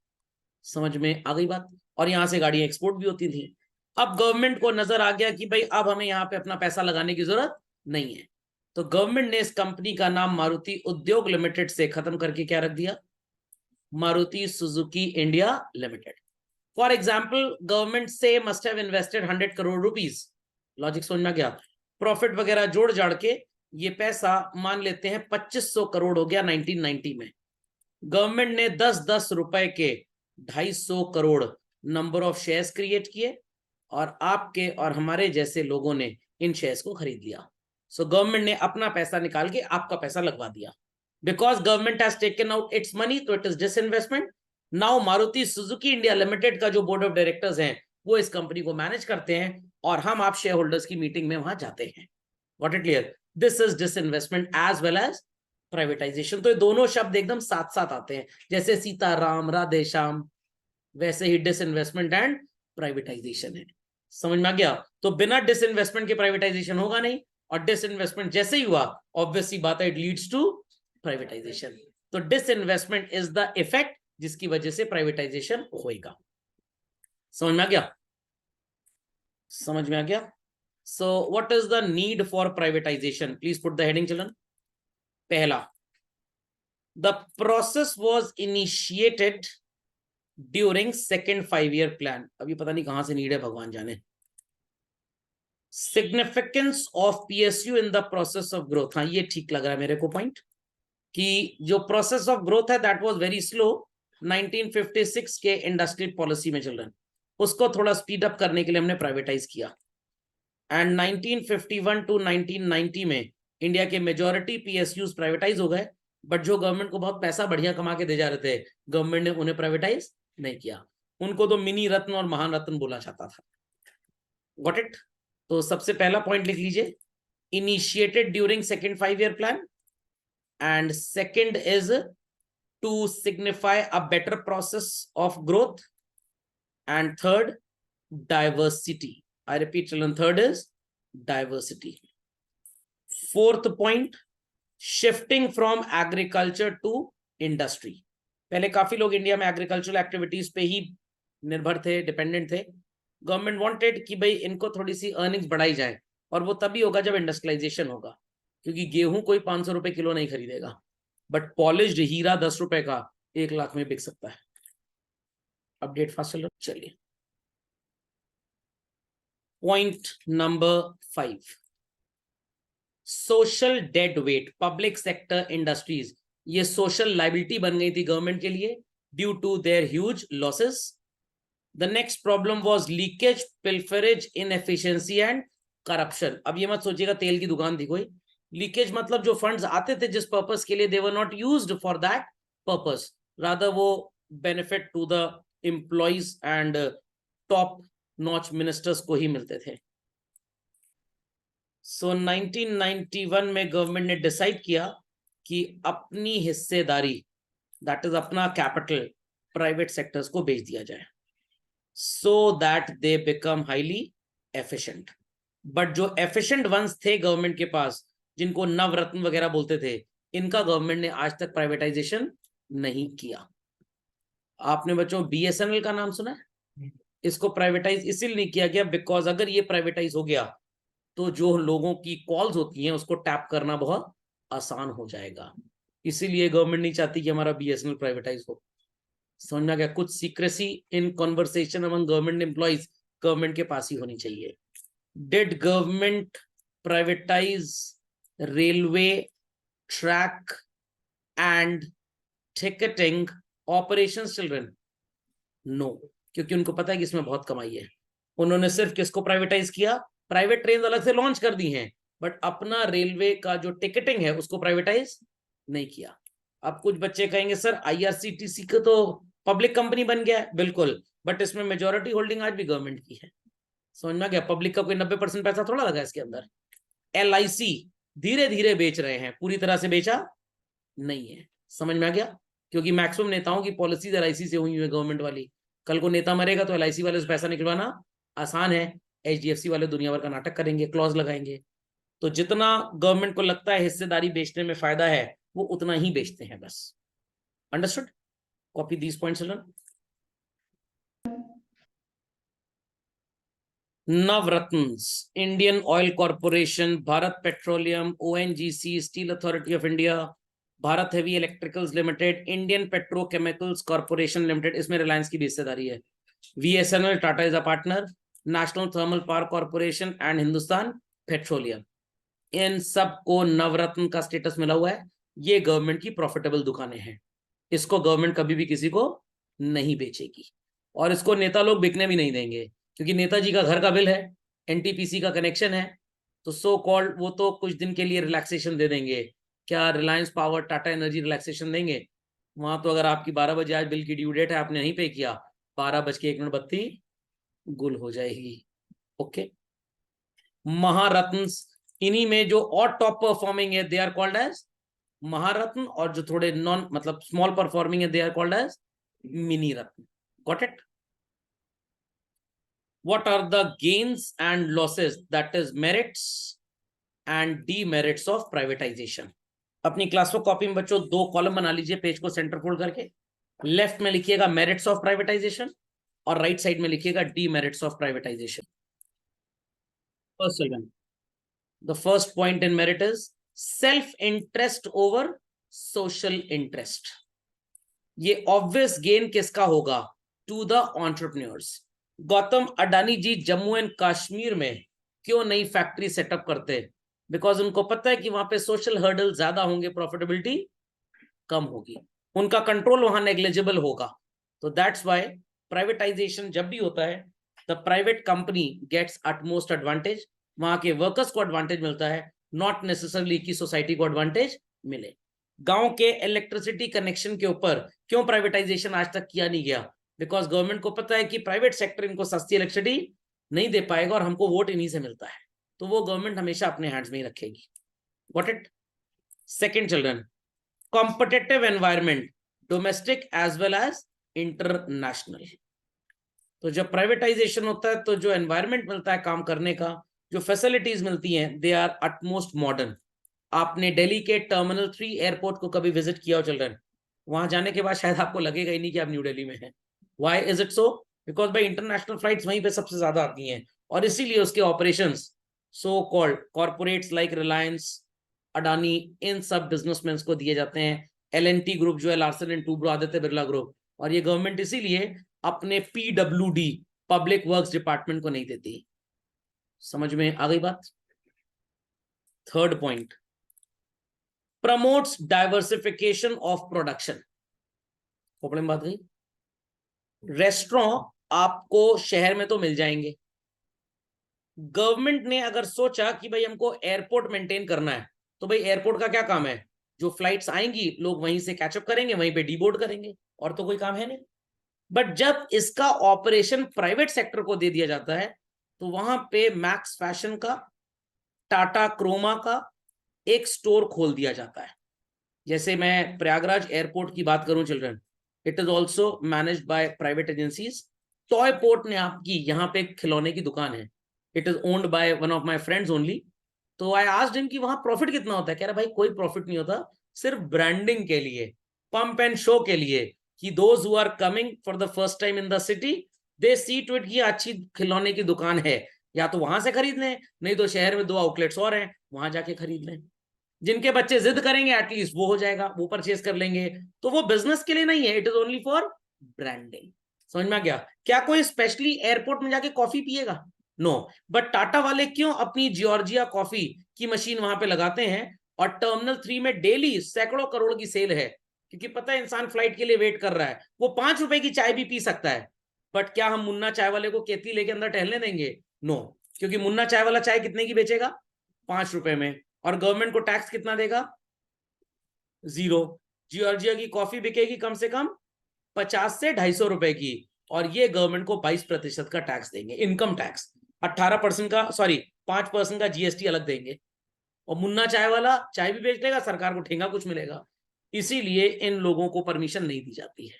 समझ में आ गई बात? और यहां से गाड़ियां एक्सपोर्ट भी होती थी. अब गवर्नमेंट को नजर आ गया कि भाई अब हमें यहाँ पे अपना पैसा लगाने की जरूरत नहीं है, तो गवर्नमेंट ने इस कंपनी का नाम मारुति उद्योग लिमिटेड से खत्म करके क्या रख दिया? Maruti Suzuki India limited. For example, government से must have invested 100 crore rupees. Logic समझ में गया? प्रॉफिट वगैरह जोड़ जाड़ के ये पैसा मान लेते हैं 2500 करोड़ हो गया 1990 में. गवर्नमेंट ने 10-10 रुपए के 250 crore number of shares create किए और आपके और हमारे जैसे लोगों ने इन शेयर्स को खरीद लिया. सो गवर्नमेंट ने अपना पैसा निकाल के आपका पैसा लगवा दिया. Because government has taken out its money, तो it is disinvestment. Now Maruti Suzuki India limited का जो बोर्ड ऑफ डायरेक्टर्स हैं वो इस कंपनी को मैनेज करते हैं और हम आप शेयर होल्डर्स की मीटिंग में वहां जाते हैं। Got it clear? This is disinvestment as well as privatisation. तो ये दोनों शब्द एकदम साथ साथ आते हैं, जैसे सीताराम राधे श्याम, वैसे ही डिसइन्वेस्टमेंट एंड प्राइवेटाइजेशन है। समझ में आ गया? तो बिना डिसइन्वेस्टमेंट के प्राइवेटाइजेशन होगा नहीं, और डिसइन्वेस्टमेंट जैसे ही हुआ ऑब्वियसली बात है इट लीड्स टू प्राइवेटाइजेशन। तो डिसइन्वेस्टमेंट इज द इफेक्ट जिसकी वजह से प्राइवेटाइजेशन होएगा। समझ में आ गया? समझ में आ गया? So what is the need for privatisation? Please put the heading children. पहला, the process was initiated during second 5 year plan. अभी पता नहीं कहां से नीड है, भगवान जाने। Significance of PSU in the process of growth. हाँ, ये ठीक लग रहा है मेरे को पॉइंट, कि जो प्रोसेस ऑफ ग्रोथ है दैट वाज वेरी स्लो 1956 के इंडस्ट्रियल पॉलिसी में चल रहा है, उसको थोड़ा स्पीड अप करने के लिए हमने प्राइवेटाइज किया। एंड 1951 टू 1990 में इंडिया के मेजॉरिटी पीएसयूज प्राइवेटाइज हो गए, बट जो गवर्नमेंट को बहुत पैसा बढ़िया कमा के दे जा रहे थे, गवर्नमेंट ने उन्हें प्राइवेटाइज नहीं किया। उनको तो मिनी रत्न और महान रत्न बोला जाता था। Got it? तो सबसे पहला पॉइंट लिख लीजिए, initiated during second 5 year plan, and second is to signify a better process of growth, and third diversity. I repeat children, third is diversity. Fourth point, shifting from agriculture to industry. पहले काफी लोग इंडिया में एग्रीकल्चरल एक्टिविटीज पे ही निर्भर थे, डिपेंडेंट थे। गवर्नमेंट वांटेड कि भाई इनको थोड़ी सी अर्निंग्स बढ़ाई जाए, और वो तभी होगा जब इंडस्ट्रियलाइजेशन होगा, क्योंकि गेहूं कोई 500 रुपए किलो नहीं खरीदेगा, बट पॉलिश्ड हीरा 10 रुपए का 1 लाख में बिक सकता है। अपडेट फास्ट चलो। चलिए point number 5, social dead weight. Public sector industries ये सोशल लाइबिलिटी बन गई थी गवर्नमेंट के लिए due to their huge losses. The next problem was leakage, pilferage, inefficiency and corruption. अब ये मत सोचिएगा तेल की दुकान थी कोई। लीकेज मतलब जो फंड्स आते थे जिस पर्पस के लिए, they were not used for that purpose, rather वो benefit to the employees and top notch ministers को ही मिलते थे। सो 1991 में गवर्नमेंट ने डिसाइड किया कि अपनी हिस्सेदारी, दैट इज अपना कैपिटल, प्राइवेट सेक्टर्स को बेच दिया जाए, so that they become highly efficient. But जो एफिशिएंट वंस थे गवर्नमेंट के पास, जिनको नवरत्न वगैरह बोलते थे, इनका गवर्नमेंट ने आज तक प्राइवेटाइजेशन नहीं किया। आपने बच्चों बीएसएनएल का नाम सुना है? इसको प्राइवेटाइज इसीलिए नहीं किया गया बिकॉज अगर ये प्राइवेटाइज हो गया तो जो लोगों की कॉल्स होती हैं उसको टैप करना बहुत आसान हो जाएगा। इसीलिए गवर्नमेंट नहीं चाहती कि हमारा बीएसएनएल प्राइवेटाइज हो। समझ में आ गया? कुछ secrecy in conversation among government employees government के पास ही होनी चाहिए। Did government privatise railway track and ticketing operations children? No, क्योंकि उनको पता है कि इसमें बहुत कमाई है। उन्होंने सिर्फ किसको प्राइवेटाइज किया? प्राइवेट ट्रेन अलग से लॉन्च कर दी हैं, बट अपना रेलवे का जो टिकटिंग है उसको प्राइवेटाइज नहीं किया। अब कुछ बच्चे कहेंगे सर आईआरसीटीसी का तो पब्लिक कंपनी बन गया है। बिल्कुल, बट इसमें मेजॉरिटी होल्डिंग आज भी गवर्नमेंट की है। समझ में आ गया? पब्लिक का कोई 90% पैसा थोड़ा लगा इसके अंदर। एलआईसी धीरे धीरे बेच रहे हैं, पूरी तरह से बेचा नहीं है। समझ में आ गया? क्योंकि मैक्सिमम नेताओं की पॉलिसीज एलआईसी से हुई है, गवर्नमेंट वाली। कल को नेता मरेगा तो एलआईसी वाले से पैसा निकलवाना आसान है, एचडीएफसी वाले दुनिया भर का नाटक करेंगे, क्लॉज लगाएंगे। तो जितना गवर्नमेंट को लगता है हिस्सेदारी बेचने में फायदा है, वो उतना ही बेचते हैं बस। Understood? Copy these points children. Navratnas, Indian oil corporation, Bharat petroleum, ONGC, steel authority of India, Bharat heavy electricals limited, Indian petrochemicals corporation limited, इसमें रिलायंस की भी हिस्सेदारी है, VSNL, Tata is a partner, national thermal power corporation and Hindustan petroleum. इन सबको नवरत्न का स्टेटस मिला हुआ है। ये गवर्नमेंट की प्रॉफिटेबल दुकानें हैं, इसको गवर्नमेंट कभी भी किसी को नहीं बेचेगी, और इसको नेता लोग बिकने भी नहीं देंगे, क्योंकि नेताजी का घर का बिल है, एनटीपीसी का कनेक्शन है, तो सो कॉल्ड वो तो कुछ दिन के लिए रिलैक्सेशन दे देंगे। क्या Reliance power, Tata energy relaxation देंगे? वहां तो अगर आपकी 12 बजे आज बिल की ड्यू डेट है, आपने नहीं पे किया, 12 बज के 1 मिनट बत्ती गुल हो जाएगी। ओके, महारत्न, इन्हीं में जो और टॉप परफॉर्मिंग है they are called as Maharatna, और जो थोड़े नॉन मतलब स्मॉल परफॉर्मिंग है they are called as mini ratna. Got it? What are the gains and losses, that is merits and demerits of privatization? अपनी क्लास में कॉपी में बच्चों 2 कॉलम बना लीजिए, पेज को सेंटर फोल्ड करके। लेफ्ट में लिखिएगा मेरिट्स ऑफ प्राइवेटाइजेशन और राइट साइड में लिखिएगा demerits of privatisation. First children, the first point in merit is self interest over social interest. ये ऑब्वियस गेन किसका होगा? To the entrepreneurs. Gautam Adani ji Jammu and Kashmir में क्यों नई फैक्ट्री सेटअप करते? बिकॉज उनको पता है कि वहां पे सोशल हर्डल ज्यादा होंगे, प्रॉफिटेबिलिटी कम होगी, उनका कंट्रोल वहां नेग्लिजिबल होगा। तो दैट्स व्हाई प्राइवेटाइजेशन जब भी होता है the private company gets utmost advantage, वहां के वर्कर्स को एडवांटेज मिलता है, नॉट नेसेसरली कि सोसाइटी को एडवांटेज मिले। गांव के इलेक्ट्रिसिटी कनेक्शन के ऊपर क्यों प्राइवेटाइजेशन आज तक किया नहीं गया? बिकॉज गवर्नमेंट को पता है कि प्राइवेट सेक्टर इनको सस्ती इलेक्ट्रिसिटी नहीं दे पाएगा और हमको वोट इन्हीं से मिलता है, तो वो गवर्नमेंट हमेशा अपने हैंड्स में ही रखेगी। What it? Second children, competitive environment, domestic as well as international. तो जब प्राइवेटाइजेशन होता है तो जो एनवायरमेंट मिलता है काम करने का, जो फैसिलिटीज मिलती हैं, दे आर अटमोस्ट मॉडर्न। आपने दिल्ली के टर्मिनल 3 एयरपोर्ट को कभी विजिट किया हो चिल्ड्रन? वहां जाने के बाद शायद आपको लगेगा ही नहीं कि आप न्यू दिल्ली में हैं। Why is it so? Because भाई इंटरनेशनल फ्लाइट्स वहीं पे सबसे ज्यादा आती हैं, और इसीलिए उसके operations so called corporates like Reliance, Adani, इन सब बिजनेसमैन को दिए जाते हैं। एल&टी ग्रुप जो है, Larsen and Toubro, Aditya Birla group, और ये गवर्नमेंट इसीलिए अपने PWD पब्लिक वर्क्स डिपार्टमेंट को नहीं देती। समझ में आ गई बात? Third point, promotes diversification of production. खोपड़े में बात गई। रेस्टोरेंट आपको शहर में तो मिल जाएंगे, गवर्नमेंट ने अगर सोचा कि भाई हमको एयरपोर्ट मेंटेन करना है, तो भाई एयरपोर्ट का क्या काम है? जो फ्लाइट्स आएंगी लोग वहीं से कैचअप करेंगे, वहीं पे डीबोर्ड करेंगे, और तो कोई काम है नहीं। बट जब इसका ऑपरेशन प्राइवेट सेक्टर को दे दिया जाता है, तो वहां पे मैक्स फैशन का, टाटा क्रोमा का एक स्टोर खोल दिया जाता है। जैसे मैं प्रयागराज एयरपोर्ट की बात करूं children, it is also managed by private agencies. Toy port ने आपकी यहाँ पे खिलौने की दुकान है, it is owned by one of my friends only. तो आई आस्क्ड हिम कि वहां प्रॉफिट कितना होता है? कह रहा भाई कोई प्रॉफिट नहीं होता, सिर्फ ब्रांडिंग के लिए, पंप एंड शो के लिए, कि those who are coming for the first time in the city, they see to it कि अच्छी खिलौने की दुकान है, या तो वहां से खरीद लें, नहीं तो शहर में 2 आउटलेट्स और हैं, वहां जाके खरीद लें। जिनके बच्चे जिद करेंगे एटलीस्ट वो हो जाएगा, वो परचेज कर लेंगे। तो वो बिजनेस के लिए नहीं है, it is only for branding. समझ में आ गया? क्या कोई स्पेशली एयरपोर्ट में जाके कॉफी पिएगा? नो। बट टाटा वाले क्यों अपनी जॉर्जिया कॉफी की मशीन वहां पे लगाते हैं, और टर्मिनल 3 में डेली सैकड़ों करोड़ की सेल है, क्योंकि पता है इंसान फ्लाइट के लिए वेट कर रहा है, वो 5 रुपए की चाय भी पी सकता है। बट क्या हम मुन्ना चाय वाले को केतली लेके अंदर टहलने देंगे? नो, क्योंकि मुन्ना चाय वाला चाय कितने की बेचेगा? 5 रुपए में, और गवर्नमेंट को टैक्स कितना देगा? 0। जॉर्जिया की कॉफी बिकेगी कम से कम 50 से 250 रुपए की, और ये गवर्नमेंट को 22% का टैक्स देंगे, इनकम टैक्स। 18% का, सॉरी 5% का GST अलग देंगे, और मुन्ना चाय वाला चाय भी बेच लेगा, सरकार को ठेंगा कुछ मिलेगा। इसीलिए इन लोगों को परमिशन नहीं दी जाती है।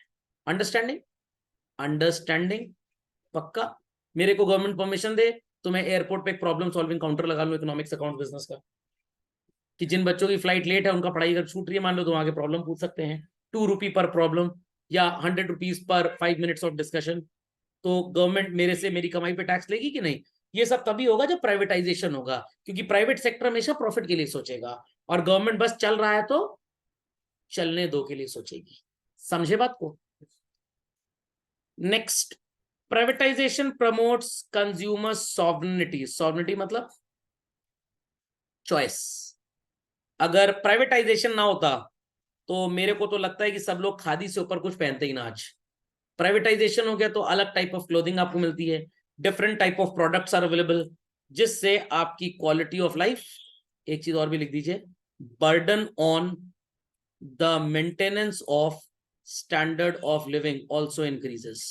अंडरस्टैंडिंग? अंडरस्टैंडिंग? पक्का? मेरे को गवर्नमेंट परमिशन दे तो मैं एयरपोर्ट पे एक प्रॉब्लम सॉल्विंग काउंटर लगा लूं, इकोनॉमिक्स अकाउंट बिजनेस का, कि जिन बच्चों की फ्लाइट लेट है, उनका पढ़ाई अगर छूट रही है मान लो, तो वहां के प्रॉब्लम पूछ सकते हैं, ₹2 पर प्रॉब्लम, या ₹100 पर 5 मिनट्स ऑफ डिस्कशन। तो गवर्नमेंट मेरे से मेरी कमाई पे टैक्स लेगी कि नहीं? ये सब तभी होगा जब प्राइवेटाइजेशन होगा, क्योंकि प्राइवेट सेक्टर हमेशा प्रॉफिट के लिए सोचेगा, और गवर्नमेंट बस चल रहा है तो चलने दो के लिए सोचेगी। समझे बात को? Next, privatisation promotes consumer sovereignty. Sovereignty मतलब चॉइस। अगर प्राइवेटाइजेशन ना होता तो मेरे को तो लगता है कि सब लोग खादी से ऊपर कुछ पहनते ही ना आज। प्राइवेटाइजेशन हो गया तो अलग टाइप ऑफ क्लोथिंग आपको मिलती है, different type of products are available, जिससे आपकी क्वालिटी ऑफ लाइफ, एक चीज और भी लिख दीजिए, burden on the maintenance of standard of living also increases.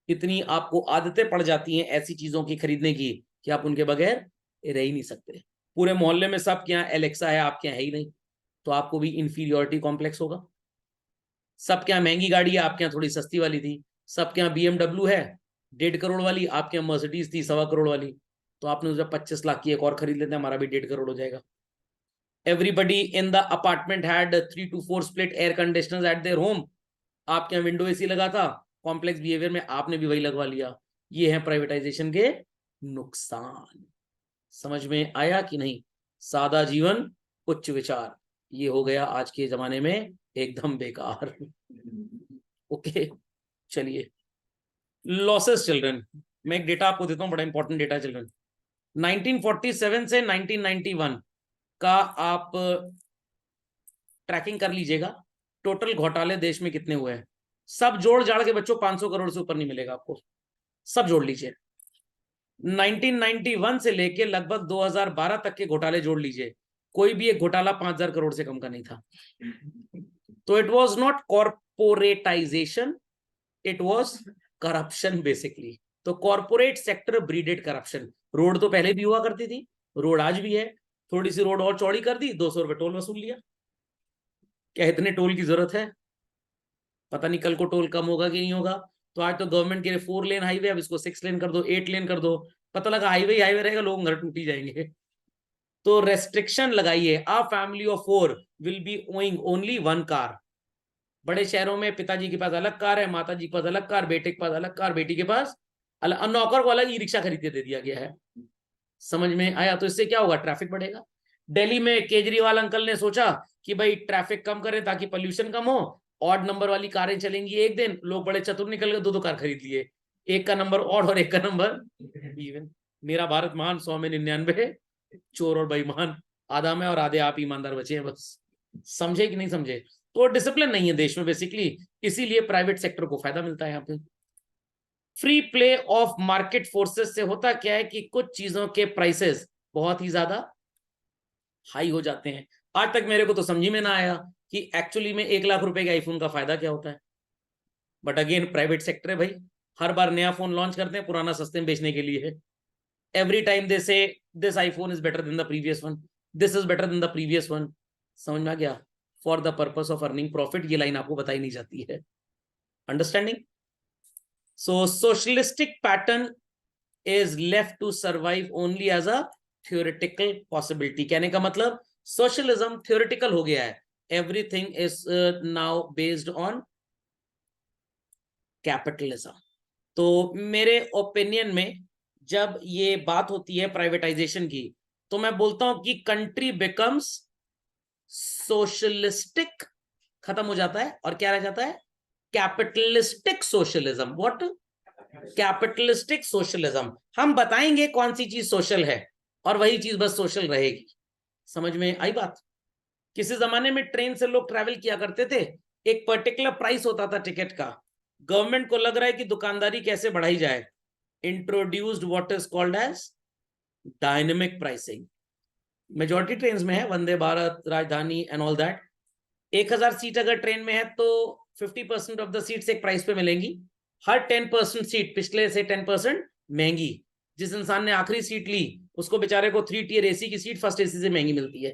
इतनी आपको आदतें पड़ जाती हैं ऐसी चीजों की खरीदने की कि आप उनके बगैर रह ही नहीं सकते। पूरे मोहल्ले में सबके यहाँ एलेक्सा है, आपके यहाँ है ही नहीं, तो आपको भी इंफीरियोरिटी कॉम्प्लेक्स होगा। सबके यहाँ महंगी गाड़ी है, आपके यहाँ थोड़ी सस्ती वाली थी। सबके यहाँ BMW है 1.5 करोड़ वाली, आपके यहाँ मर्सिडीज थी 1.25 करोड़ वाली, तो आपने उसे 25 लाख की एक और खरीद लेते हैं, हमारा भी 1.5 करोड़ हो जाएगा। Everybody in the apartment had 3 to 4 split air conditioners at their home. आपके यहाँ विंडो एसी लगा था, कॉम्प्लेक्स बिहेवियर में आपने भी वही लगवा लिया। ये है प्राइवेटाइजेशन के नुकसान। समझ में आया कि नहीं? सादा जीवन उच्च विचार, ये हो गया आज के जमाने में एकदम बेकार। ओके, चलिए लॉसेस चिल्ड्रन, मैं एक डेटा आपको देता हूं, बड़ा इंपॉर्टेंट डेटा चिल्ड्रन। 1947 से 1991 का आप ट्रैकिंग कर लीजिएगा, टोटल घोटाले देश में कितने हुए हैं। सब जोड़ जाड़ के बच्चों 500 करोड़ से ऊपर नहीं मिलेगा आपको, सब जोड़ लीजिए। 1991 से लेके लगभग 2012 तक के घोटाले जोड़ लीजिए, कोई भी एक घोटाला 5000 करोड़ से कम का नहीं था। तो it was not corporatisation, it was corruption basically. तो corporate sector breeded corruption. Road तो पहले भी हुआ करती थी, रोड आज भी है, थोड़ी सी रोड और चौड़ी कर दी, 200 रुपए टोल वसूल लिया। क्या इतने टोल की जरूरत है? पता नहीं कल को टोल कम होगा कि नहीं होगा। तो आज तो गवर्नमेंट के लिए 4 लेन हाईवे, अब इसको 6 लेन कर दो, 8 लेन कर दो, पता लगा हाईवे हाईवे रहेगा, लोग घर टूटी जाएंगे। तो रेस्ट्रिक्शन लगाइए, a family of 4 will be owing only 1 car. बड़े शहरों में पिताजी के पास अलग कार है, माताजी के पास अलग कार, बेटे के पास अलग कार, बेटी के पास अलग, नौकर को अलग ई रिक्शा खरीद के दे दिया गया है। समझ में आया? तो इससे क्या होगा? ट्रैफिक बढ़ेगा। दिल्ली में केजरीवाल अंकल ने सोचा कि भाई ट्रैफिक कम करें ताकि पोल्यूशन कम हो, ऑड नंबर वाली कारें चलेंगी एक दिन, लोग बड़े चतुर निकल गए, 2-2 कार खरीद लिए, एक का नंबर ऑड और एक का नंबर इवन। मेरा भारत महान, 100 में 99 चोर और बेईमान, आधा में और आधे आप ईमानदार बचे हैं बस। समझे कि नहीं समझे? तो डिसिप्लिन नहीं है देश में बेसिकली, इसीलिए प्राइवेट सेक्टर को फायदा मिलता है यहाँ पे। Free play of market forces से होता क्या है कि कुछ चीजों के प्राइसेस बहुत ही ज्यादा हाई हो जाते हैं। आज तक मेरे को तो समझ में ना आया कि एक्चुअली में 1 लाख रुपए के आईफोन का फायदा क्या होता है। बट अगेन प्राइवेट सेक्टर है भाई, हर बार नया फोन लॉन्च करते हैं, पुराना सस्ते में बेचने के लिए है। एवरी टाइम दे से this iPhone is better than the previous one, this is better than the previous one. समझ में आ गया? For the purpose of earning profit, ये लाइन आपको बताई नहीं जाती है। Understanding? So socialistic pattern is left to survive only as a theoretical possibility। कहने का मतलब सोशलिज्म theoretical हो गया है, everything is now based on capitalism। तो मेरे ओपिनियन में जब ये बात होती है प्राइवेटाइजेशन की, तो मैं बोलता हूं कि कंट्री बिकम्स सोशलिस्टिक, खत्म हो जाता है, और क्या रह जाता है? Capitalistic socialism. What? Capitalistic socialism. हम बताएंगे कौन सी चीज सोशल है और वही चीज बस सोशल रहेगी। समझ में आई बात? किसी जमाने में ट्रेन से लोग ट्रैवल किया करते थे, एक पर्टिकुलर प्राइस होता था टिकट का, गवर्नमेंट को लग रहा है कि दुकानदारी कैसे बढ़ाई जाए, introduced what is called as dynamic pricing. Majority train में है, Vande Bharat, Rajdhani and all that. 1000 seat अगर ट्रेन में है तो 50% ऑफ द सीट्स एक प्राइस पे मिलेंगी, हर 10% सीट पिछले से 10% महंगी। जिस इंसान ने आखिरी सीट ली उसको बेचारे को 3 टियर एसी की सीट फर्स्ट एसी से महंगी मिलती है।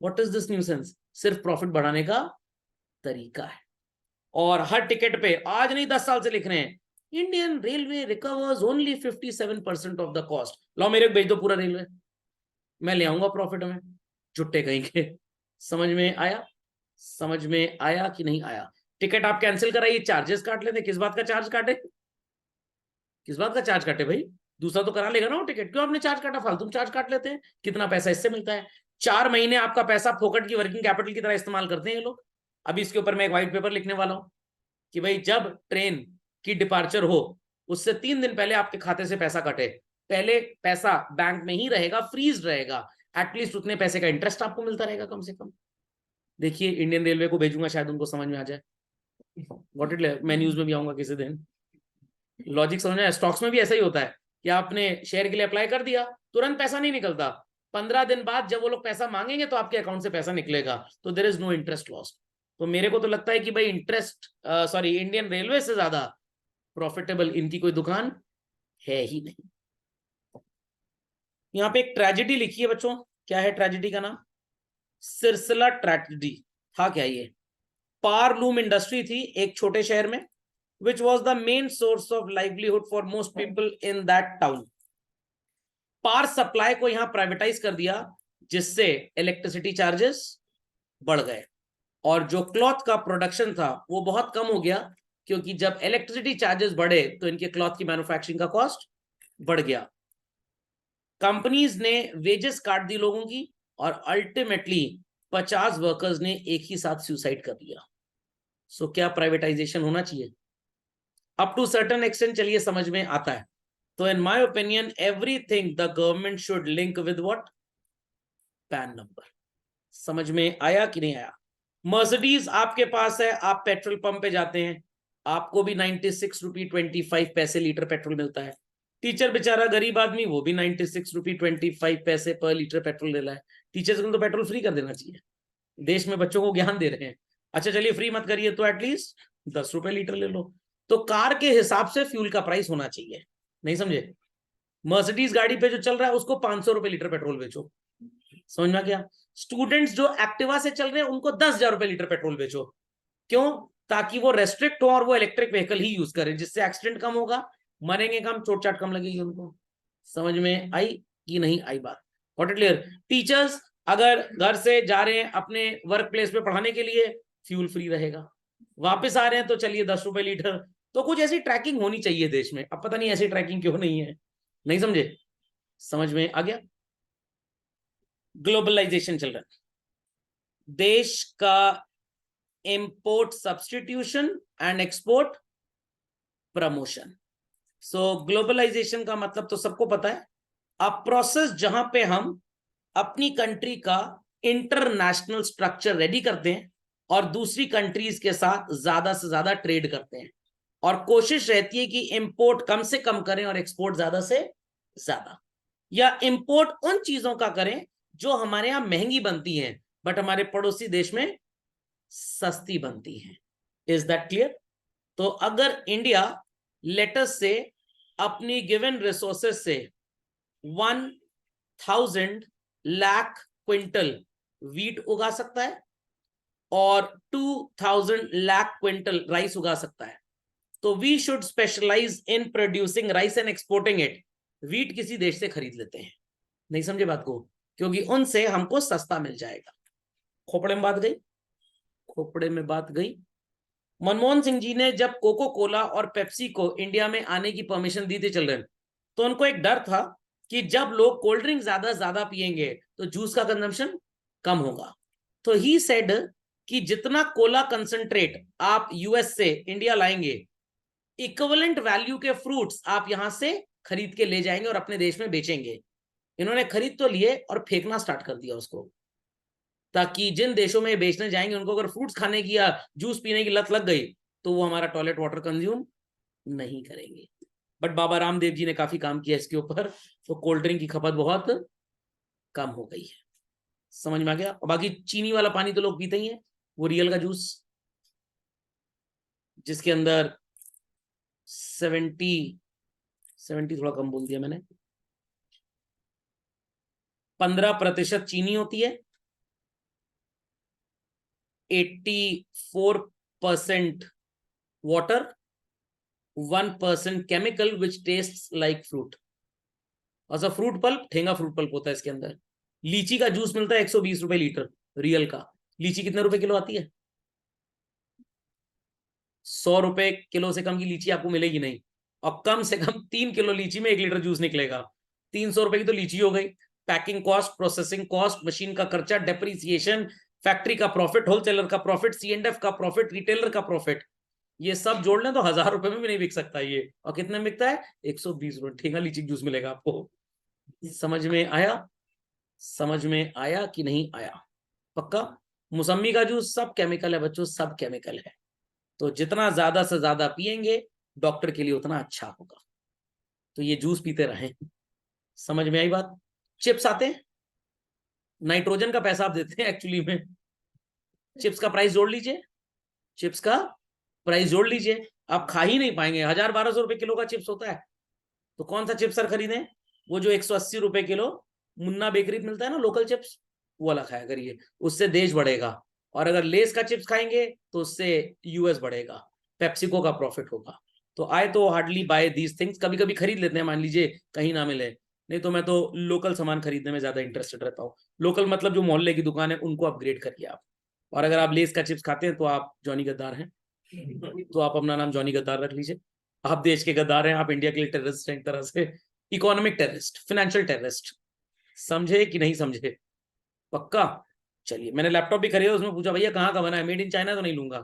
What is this nuisance? सिर्फ प्रॉफिट बढ़ाने का तरीका है। और हर टिकट पे आज नहीं 10 साल से लिख रहे हैं, Indian railway recovers only 57% of the cost. लो मेरे को भेज दो पूरा रेलवे, मैं ले आऊंगा प्रॉफिट में, जुट्टे कहीं के। समझ में आया? समझ में आया कि नहीं आया? टिकट आप कैंसिल कराइए, चार्जेस काट लेते। किस बात का चार्ज काटे? किस बात का चार्ज काटे भाई? दूसरा तो करा लेगा ना वो टिकट, क्यों आपने चार्ज काटा? फालतू चार्ज काट लेते हैं। कितना पैसा इससे मिलता है? 4 महीने आपका पैसा फोकट की वर्किंग कैपिटल की तरह इस्तेमाल करते हैं ये लोग। अभी इसके ऊपर मैं एक व्हाइट पेपर लिखने वाला हूं कि भाई जब ट्रेन की डिपार्चर हो उससे 3 दिन पहले आपके खाते से पैसा कटे, पहले पैसा बैंक में ही रहेगा, फ्रीज रहेगा, एटलीस्ट उतने पैसे का इंटरेस्ट आपको मिलता रहेगा कम से कम। देखिए इंडियन रेलवे को भेजूंगा, शायद उनको समझ में आ जाए। व्हाट इट, मैं न्यूज में भी आऊंगा किसी दिन। लॉजिक समझ में? स्टॉक्स में भी ऐसा ही होता है कि आपने शेयर के लिए अप्लाई कर दिया, तुरंत पैसा नहीं निकलता, 15 दिन बाद जब वो लोग पैसा मांगेंगे तो आपके अकाउंट से पैसा निकलेगा, तो there is no interest lost. तो मेरे को तो लगता है कि भाई इंटरेस्ट इंडियन रेलवे से ज्यादा प्रॉफिटेबल इनकी कोई दुकान है ही नहीं। यहाँ पे एक ट्रेजेडी लिखी है बच्चों, क्या है ट्रेजेडी का नाम? सिरसिला ट्रेजेडी। था क्या ये? पारलूम इंडस्ट्री थी एक छोटे शहर में, which was the main source of livelihood for most people in that town. Power supply को यहां प्राइवेटाइज कर दिया, जिससे इलेक्ट्रिसिटी चार्जेस बढ़ गए, और जो क्लॉथ का प्रोडक्शन था वो बहुत कम हो गया, क्योंकि जब इलेक्ट्रिसिटी चार्जेस बढ़े तो इनके क्लॉथ की मैन्युफैक्चरिंग का कॉस्ट बढ़ गया। कंपनीज ने वेजेस काट दी लोगों की, और अल्टीमेटली 50 वर्कर्स ने एक ही साथ सुसाइड कर दिया। सो क्या प्राइवेटाइजेशन होना चाहिए? अप टू सर्टेन एक्सटेंट चलिए समझ में आता है। तो in my opinion everything the government should link with what? Pan number. समझ में आया कि नहीं आया? मर्सिडीज आपके पास है, आप पेट्रोल पंप पे जाते हैं, आपको भी 96 रुपी 25 पैसे लीटर पेट्रोल मिलता है। टीचर बेचारा गरीब आदमी, वो भी 96 रुपी 25 पैसे पर लीटर पेट्रोल ले रहा है। टीचर्स को तो पेट्रोल फ्री कर देना चाहिए, देश में बच्चों को ज्ञान दे रहे हैं। अच्छा चलिए फ्री मत करिए तो एटलीस्ट 10 रुपए लीटर ले लो। तो कार के हिसाब से फ्यूल का प्राइस होना चाहिए, नहीं समझे? मर्सिडीज गाड़ी पे जो चल रहा है उसको 500 रुपए लीटर पेट्रोल बेचो, समझ में क्या? स्टूडेंट्स जो एक्टिवा से चल रहे हैं उनको 10,000 रुपए लीटर पेट्रोल बेचो। क्यों? ताकि वो रेस्ट्रिक्ट हो और वो इलेक्ट्रिक व्हीकल ही यूज करें, जिससे एक्सीडेंट कम होगा, मरेंगे कम, चोट चाट कम लगेगी उनको। समझ में आई कि नहीं आई बात? What it clear? टीचर्स अगर घर से जा रहे हैं अपने वर्क प्लेस पे पढ़ाने के लिए, फ्यूल फ्री रहेगा। वापस आ रहे हैं तो चलिए 10 रुपए लीटर। तो कुछ ऐसी ट्रैकिंग होनी चाहिए देश में। अब पता नहीं ऐसी ट्रैकिंग क्यों नहीं है, नहीं समझे? समझ में आ गया? ग्लोबलाइजेशन चल रहा है, देश का import substitution and export promotion. So globalisation का मतलब तो सबको पता है, अ प्रोसेस जहां पे हम अपनी कंट्री का इंटरनेशनल स्ट्रक्चर रेडी करते हैं और दूसरी कंट्रीज के साथ ज्यादा से ज्यादा ट्रेड करते हैं, और कोशिश रहती है कि इंपोर्ट कम से कम करें और एक्सपोर्ट ज्यादा से ज्यादा, या इंपोर्ट उन चीजों का करें जो हमारे यहां महंगी बनती हैं बट हमारे पड़ोसी देश में सस्ती बनती हैं। Is that clear? तो अगर इंडिया लेटस से अपनी गिवन रिसोर्सेस से 1,000 लाख क्विंटल वीट उगा सकता है और 2,000 लाख क्विंटल राइस उगा सकता है, तो we should specialise in producing rice and exporting it. Wheat किसी देश से खरीद लेते हैं, नहीं समझे बात को? क्योंकि उनसे हमको सस्ता मिल जाएगा। खोपड़े में बात गई? खोपड़े में बात गई। मनमोहन सिंह जी ने जब कोको कोला और पेप्सी को इंडिया में आने की परमिशन दी थी चिल्ड्रन, तो उनको एक डर था कि जब लोग कोल्ड ड्रिंक ज्यादा पिएंगे तो जूस का कंजम्पशन कम होगा। तो ही सेड कि जितना कोला कंसंट्रेट आप यूएस से इंडिया लाएंगे, इक्विवेलेंट वैल्यू के फ्रूट्स आप यहां से खरीद के ले जाएंगे और अपने देश में बेचेंगे। इन्होंने खरीद तो लिए और फेंकना स्टार्ट कर दिया उसको, ताकि जिन देशों में बेचने जाएंगे उनको अगर फ्रूट्स खाने की या जूस पीने की लत लग गई तो वो हमारा टॉयलेट वाटर कंज्यूम नहीं करेंगे। बट बाबा रामदेव जी ने काफी काम किया इसके ऊपर, तो कोल्ड ड्रिंक की खपत बहुत कम हो गई है। समझ में आ गया? और बाकी चीनी वाला पानी तो लोग पीते ही हैं, वो रियल का जूस जिसके अंदर 70 थोड़ा कम बोल दिया मैंने, 15% चीनी होती है, 84% water, 1% chemical which tests like fruit. अच्छा फ्रूट पल्प, ठेंगा फ्रूट पल्प होता है इसके अंदर। लीची का जूस मिलता है 120 रुपए लीटर रियल का। लीची कितने रुपए किलो आती है? 100 रुपए किलो से कम की लीची आपको मिलेगी नहीं, और कम से कम 3 किलो लीची में 1 लीटर जूस निकलेगा। 300 रुपए की तो लीची हो गई। Packing cost, processing cost, machine का खर्चा, डेप्रीसिएशन, फैक्ट्री का प्रॉफिट, होलसेलर का प्रॉफिट, C&F का प्रॉफिट, रिटेलर का प्रॉफिट, ये सब जोड़ लें तो 1,000 रुपए में भी नहीं बिक सकता ये। और कितने में बिकता है? 120 रुपए ठेंगा लीची जूस मिलेगा आपको। समझ में आया? समझ में आया कि नहीं आया? पक्का? मौसम्मी का जूस सब केमिकल है बच्चों, सब केमिकल है। तो जितना ज्यादा से ज्यादा पिएंगे डॉक्टर के लिए उतना अच्छा होगा। तो ये जूस पीते रहें। समझ में आई बात? चिप्स आते हैं, नाइट्रोजन का पैसा आप देते हैं एक्चुअली में। चिप्स का प्राइस जोड़ लीजिए, चिप्स का प्राइस जोड़ लीजिए। आप खा ही नहीं पाएंगे। 1000-1200 रुपए किलो का चिप्स होता है, तो कौन सा चिप्स सर खरीदें? वो जो 180 रुपए किलो मुन्ना बेकरी में मिलता है ना, लोकल चिप्स, वो वाला खाया करिए, उससे देश बढ़ेगा। और अगर लेस का चिप्स खाएंगे तो उससे यूएस बढ़ेगा, पेप्सिको का प्रॉफिट होगा। तो आई तो हार्डली बाय दीज थिंग्स, कभी कभी खरीद लेते हैं, मान लीजिए कहीं ना मिले, नहीं तो मैं तो लोकल सामान खरीदने में ज्यादा इंटरेस्टेड रहता हूँ। लोकल मतलब जो मोहल्ले की दुकान है उनको अपग्रेड करिए आप। और अगर आप लेस का चिप्स खाते हैं तो आप जॉनी गद्दार हैं, तो आप अपना नाम जॉनी गद्दार रख लीजिए। आप देश के गद्दार हैं, आप इंडिया के लिए टेररिस्ट हैं एक तरह से, इकोनॉमिक टेररिस्ट, फाइनेंशियल टेररिस्ट। समझे कि नहीं समझे? पक्का? चलिए, मैंने लैपटॉप भी खरीदा, उसमें पूछा भैया कहाँ का बना है, मेड इन चाइना तो नहीं लूंगा,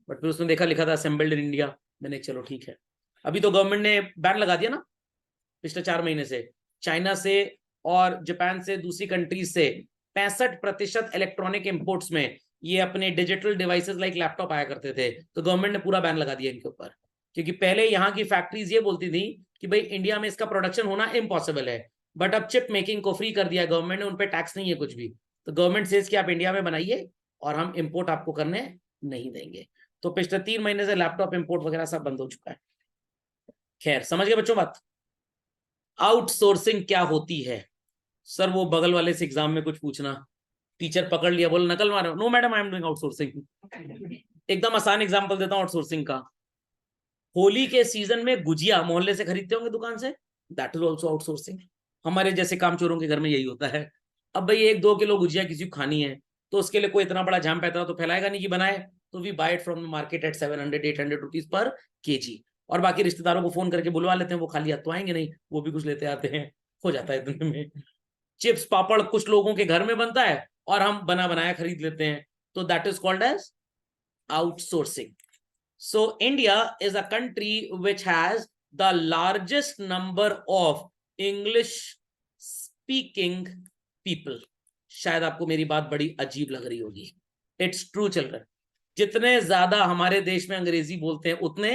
बट फिर उसमें देखा लिखा था असेंबल्ड इन इंडिया, मैंने चलो ठीक है। अभी तो गवर्नमेंट ने बैन लगा दिया ना पिछले 4 महीने से, चाइना से और जापान से, दूसरी कंट्रीज से 65% इलेक्ट्रॉनिक इंपोर्ट्स में ये अपने डिजिटल डिवाइसेस लाइक लैपटॉप आया करते थे, तो गवर्नमेंट ने पूरा बैन लगा दिया इनके ऊपर। क्योंकि पहले यहाँ की फैक्ट्रीज ये बोलती थी कि भाई इंडिया में इसका प्रोडक्शन होना इम्पॉसिबल है, बट अब चिप मेकिंग को फ्री कर दिया गवर्नमेंट ने, उन पर टैक्स नहीं है कुछ भी। तो गवर्नमेंट सेज कि आप इंडिया में बनाइए और हम इम्पोर्ट आपको करने नहीं देंगे। तो पिछले 3 महीने से लैपटॉप इम्पोर्ट वगैरह सब बंद हो चुका है। खैर, समझ गए बच्चों बात? आउटसोर्सिंग क्या होती है? सर वो बगल वाले से एग्जाम में कुछ पूछना, टीचर पकड़ लिया, बोला नकल मारो, no madam I am doing outsourcing. एकदम आसान एग्जांपल देता हूं आउटसोर्सिंग का। होली के सीजन में गुजिया मोहल्ले से खरीदते होंगे दुकान से, दैट इज ऑल्सो आउटसोर्सिंग। हमारे जैसे कामचोरों के घर में यही होता है। अब भाई 1-2 किलो गुजिया किसी को खानी है, तो उसके लिए कोई इतना बड़ा जाम पैतरा तो फैलाएगा नहीं कि बनाए, तो we buy it from the market at 700-800 rupees per kg. और बाकी रिश्तेदारों को फोन करके बुलवा लेते हैं, वो खाली हाथ तो आएंगे नहीं, वो भी कुछ लेते आते हैं, हो जाता है इतने में। चिप्स पापड़ कुछ लोगों के घर में बनता है और हम बना बनाया खरीद लेते हैं, तो that is called as outsourcing. So India is a country which has the largest number of English speaking people. शायद आपको मेरी बात बड़ी अजीब लग रही होगी, इट्स ट्रू चिल्ड्रन। जितने ज्यादा हमारे देश में अंग्रेजी बोलते हैं उतने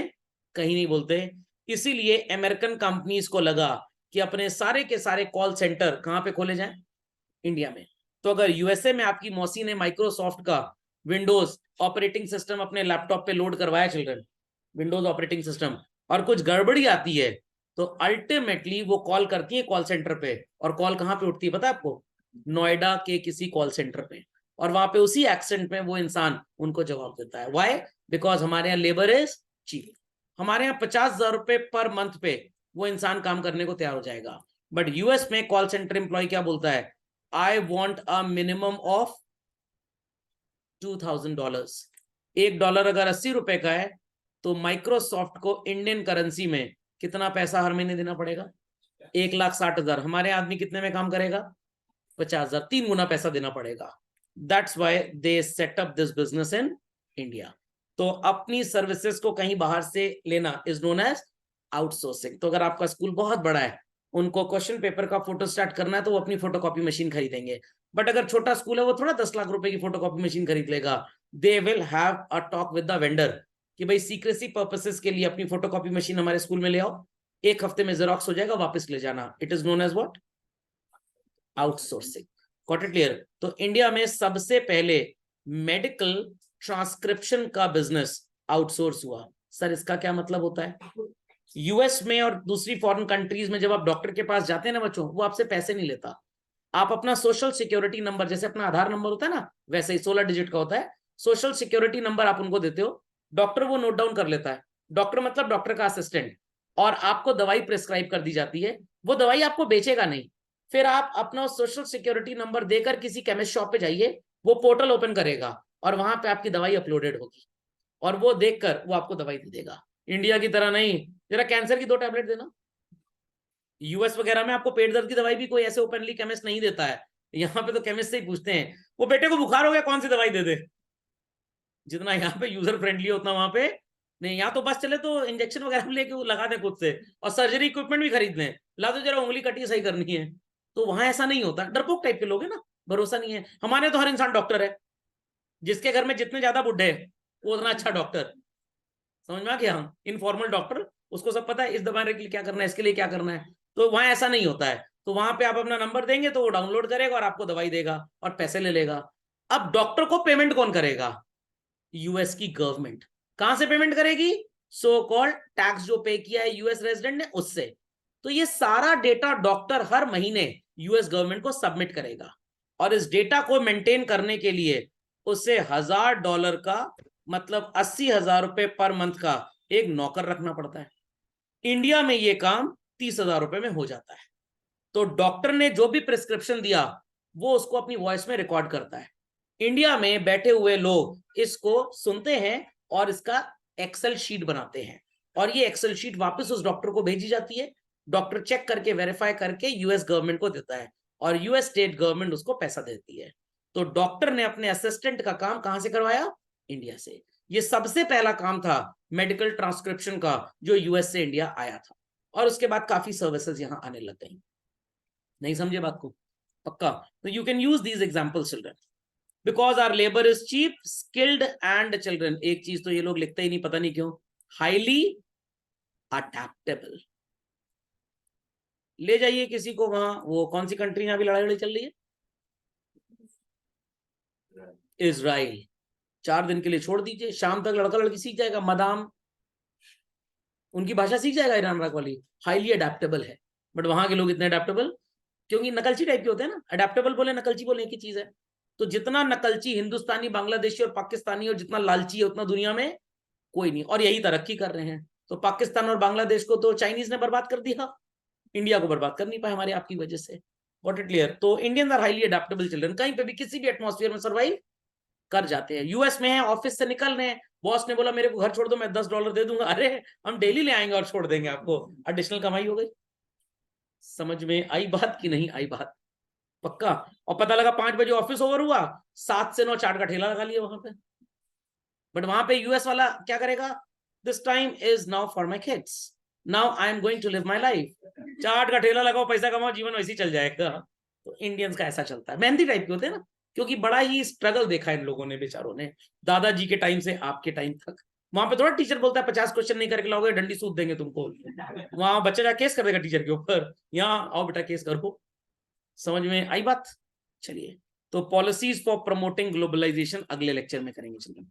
कहीं नहीं बोलते। इसीलिए अमेरिकन कंपनीज को लगा कि अपने सारे के सारे कॉल सेंटर कहां पे खोले जाएं? इंडिया में। तो अगर यूएसए में आपकी मौसी ने माइक्रोसॉफ्ट का विंडोज ऑपरेटिंग सिस्टम अपने लैपटॉप पे लोड करवाया चिल्ड्रन, विंडोज ऑपरेटिंग सिस्टम, और कुछ गड़बड़ी आती है, तो अल्टीमेटली वो कॉल करती है कॉल सेंटर पे। और कॉल कहां पे उठती है पता है आपको? नोएडा के किसी कॉल सेंटर पे। और वहां पे उसी एक्सेंट में वो इंसान उनको जवाब देता है। व्हाई? बिकॉज हमारे यहाँ लेबर इज चीप। हमारे यहाँ 50,000 रुपए पर मंथ पे वो इंसान काम करने को तैयार हो जाएगा। बट यूएस में कॉल सेंटर एम्प्लॉय क्या बोलता है? I want a minimum of $2,000। $1 अगर 80 रुपए का है, तो माइक्रोसॉफ्ट को इंडियन करेंसी में कितना पैसा हर महीने देना पड़ेगा? 1,60,000। हमारे आदमी कितने में काम करेगा? 50,000। 3 गुना पैसा देना पड़ेगा। That's why they set up this business in India. तो अपनी सर्विसेज को कहीं बाहर से लेना इज नोन एज आउटसोर्सिंग। तो अगर आपका स्कूल बहुत बड़ा है, उनको क्वेश्चन पेपर का फोटो स्टार्ट करना है, तो वो अपनी फोटोकॉपी मशीन खरीदेंगे। बट अगर छोटा स्कूल है, वो थोड़ा 10 लाख रुपए की फोटोकॉपी मशीन खरीद लेगा। They will have a talk with the vendor कि भाई सीक्रेसी पर्पसेस के लिए अपनी फोटोकॉपी मशीन हमारे स्कूल में ले आओ, 1 हफ्ते में जेरोक्स हो जाएगा, वापस ले जाना। It is known as what? Outsourcing. Got it clear? तो इंडिया में सबसे पहले मेडिकल ट्रांसक्रिप्शन का बिजनेस आउटसोर्स हुआ। सर इसका क्या मतलब होता है? यूएस में और दूसरी फॉरेन कंट्रीज में जब आप डॉक्टर के पास जाते हैं ना बच्चों, वो आपसे पैसे नहीं लेता। आप अपना सोशल सिक्योरिटी नंबर, जैसे अपना आधार नंबर होता है ना, वैसे ही 16 डिजिट का होता है, सोशल सिक्योरिटी नंबर आप उनको देते हो, डॉक्टर वो नोट डाउन कर लेता है। डॉक्टर मतलब डॉक्टर का असिस्टेंट। और आपको दवाई प्रिस्क्राइब कर दी जाती है, वो दवाई आपको बेचेगा नहीं। फिर आप अपना सोशल सिक्योरिटी नंबर देकर किसी केमिस्ट शॉप पे जाइए, वो पोर्टल ओपन करेगा और वहां पे आपकी दवाई अपलोडेड होगी, और वो देखकर वो आपको दवाई दे देगा। इंडिया की तरह नहीं, जरा कैंसर की 2 टैबलेट देना। यूएस वगैरह में आपको पेट दर्द की दवाई भी कोई ऐसे ओपनली केमिस्ट नहीं देता है। यहाँ पे तो केमिस्ट से ही पूछते हैं, वो बेटे को बुखार हो गया कौन सी दवाई दे दे। जितना यहाँ पे यूजर फ्रेंडली है उतना वहां पे नहीं। यहाँ तो बस चले तो इंजेक्शन वगैरह लेके लगा दे खुद से, और सर्जरी इक्विपमेंट भी खरीद लें, ला दो जरा उंगली कटी सही करनी है। तो वहां ऐसा नहीं होता, डरपोक टाइप के लोग हैं ना, भरोसा नहीं है। हमारे तो हर इंसान डॉक्टर है, जिसके घर में जितने ज्यादा बुढ़े वो उतना अच्छा डॉक्टर। समझ में आ गया? हम इनफॉर्मल डॉक्टर, उसको सब पता है इस दवाई के लिए क्या करना है, इसके लिए क्या करना है। तो वहां ऐसा नहीं होता है। तो वहां पे आप अपना नंबर देंगे तो वो डाउनलोड करेगा और आपको दवाई देगा और पैसे ले लेगा। अब डॉक्टर को पेमेंट कौन करेगा? यूएस की गवर्नमेंट। कहां से पेमेंट करेगी? सो कॉल्ड टैक्स जो पे किया है यूएस रेजिडेंट ने उससे। तो ये सारा डेटा डॉक्टर हर महीने यूएस गवर्नमेंट को सबमिट करेगा, और इस डेटा को मेंटेन करने के लिए उसे $1000 का, मतलब 80,000 रुपए पर मंथ का एक नौकर रखना पड़ता है। इंडिया में ये काम 30,000 रुपए में हो जाता है। तो डॉक्टर ने जो भी प्रिस्क्रिप्शन दिया वो उसको अपनी वॉइस में रिकॉर्ड करता है। इंडिया में बैठे हुए लोग इसको सुनते हैं और इसका एक्सेल शीट बनाते हैं, और ये एक्सेल शीट वापस उस डॉक्टर को भेजी जाती है। डॉक्टर चेक करके वेरीफाई करके यूएस गवर्नमेंट को देता है, और यूएस स्टेट गवर्नमेंट उसको पैसा देती है। तो डॉक्टर ने अपने असिस्टेंट का काम कहां से करवाया? इंडिया से। ये सबसे पहला काम था मेडिकल ट्रांसक्रिप्शन का जो यूएस से इंडिया आया था, और उसके बाद काफी सर्विसेज यहां आने लग गई। नहीं समझे बात को? पक्का? तो you can use these examples children, because our labour is cheap, skilled and children, एक चीज तो ये लोग लिखते ही नहीं, पता नहीं क्यों, हाईली अडेप्टेबल। ले जाइए किसी को वहां, वो कौन सी कंट्री में अभी लड़ाई चल रही है? इजराइल। 4 दिन के लिए छोड़ दीजिए, शाम तक लड़का लड़की सीख जाएगा, मदाम उनकी भाषा सीख जाएगा ईरान इराक वाली। हाईली अडेप्टेबल है। बट वहां के लोग इतने अडेप्टेबल, क्योंकि नकलची टाइप के होते हैं ना, अडेप्टेबल बोले नकलची बोले एक ही चीज है। तो जितना नकलची हिंदुस्तानी, बांग्लादेशी और पाकिस्तानी, और जितना लालची है उतना दुनिया में कोई नहीं, और यही तरक्की कर रहे हैं। तो पाकिस्तान और बांग्लादेश को तो चाइनीज ने बर्बाद कर दिया, इंडिया को बर्बाद कर नहीं पाए हमारे आपकी वजह से। What it clear? तो Indians are highly adaptable children, कहीं पे भी किसी भी एटमॉस्फेयर में सर्वाइव कर जाते हैं। यूएस में है, ऑफिस से निकल रहे हैं, बॉस ने बोला मेरे को घर छोड़ दो, मैं $10 दे दूंगा, अरे हम डेली ले आएंगे और छोड़ देंगे आपको, एडिशनल कमाई हो गई। समझ में आई बात कि नहीं आई बात? पक्का? और पता लगा 5 बजे ऑफिस ओवर हुआ, 7 से 9 चाट का ठेला लगा लिया वहां पे। बट वहां पे यूएस वाला क्या करेगा? This time is now for my kids, now I am going to live my life. चाट का ठेला लगाओ, पैसा कमाओ, जीवन वैसे ही चल जाएगा। तो इंडियंस का ऐसा चलता है, मेहनती टाइप के होते हैं ना, क्योंकि बड़ा ही स्ट्रगल देखा इन लोगों ने, बेचारों ने, दादाजी के टाइम से आपके टाइम तक। वहां पे थोड़ा टीचर बोलता है 50 क्वेश्चन नहीं करके लाओगे डंडी सूद देंगे तुमको, वहां बच्चा जा केस कर देगा टीचर के ऊपर, यहाँ आओ बेटा केस करो। समझ में आई बात? चलिए, तो पॉलिसीज फॉर प्रमोटिंग ग्लोबलाइजेशन अगले लेक्चर में करेंगे चलिए।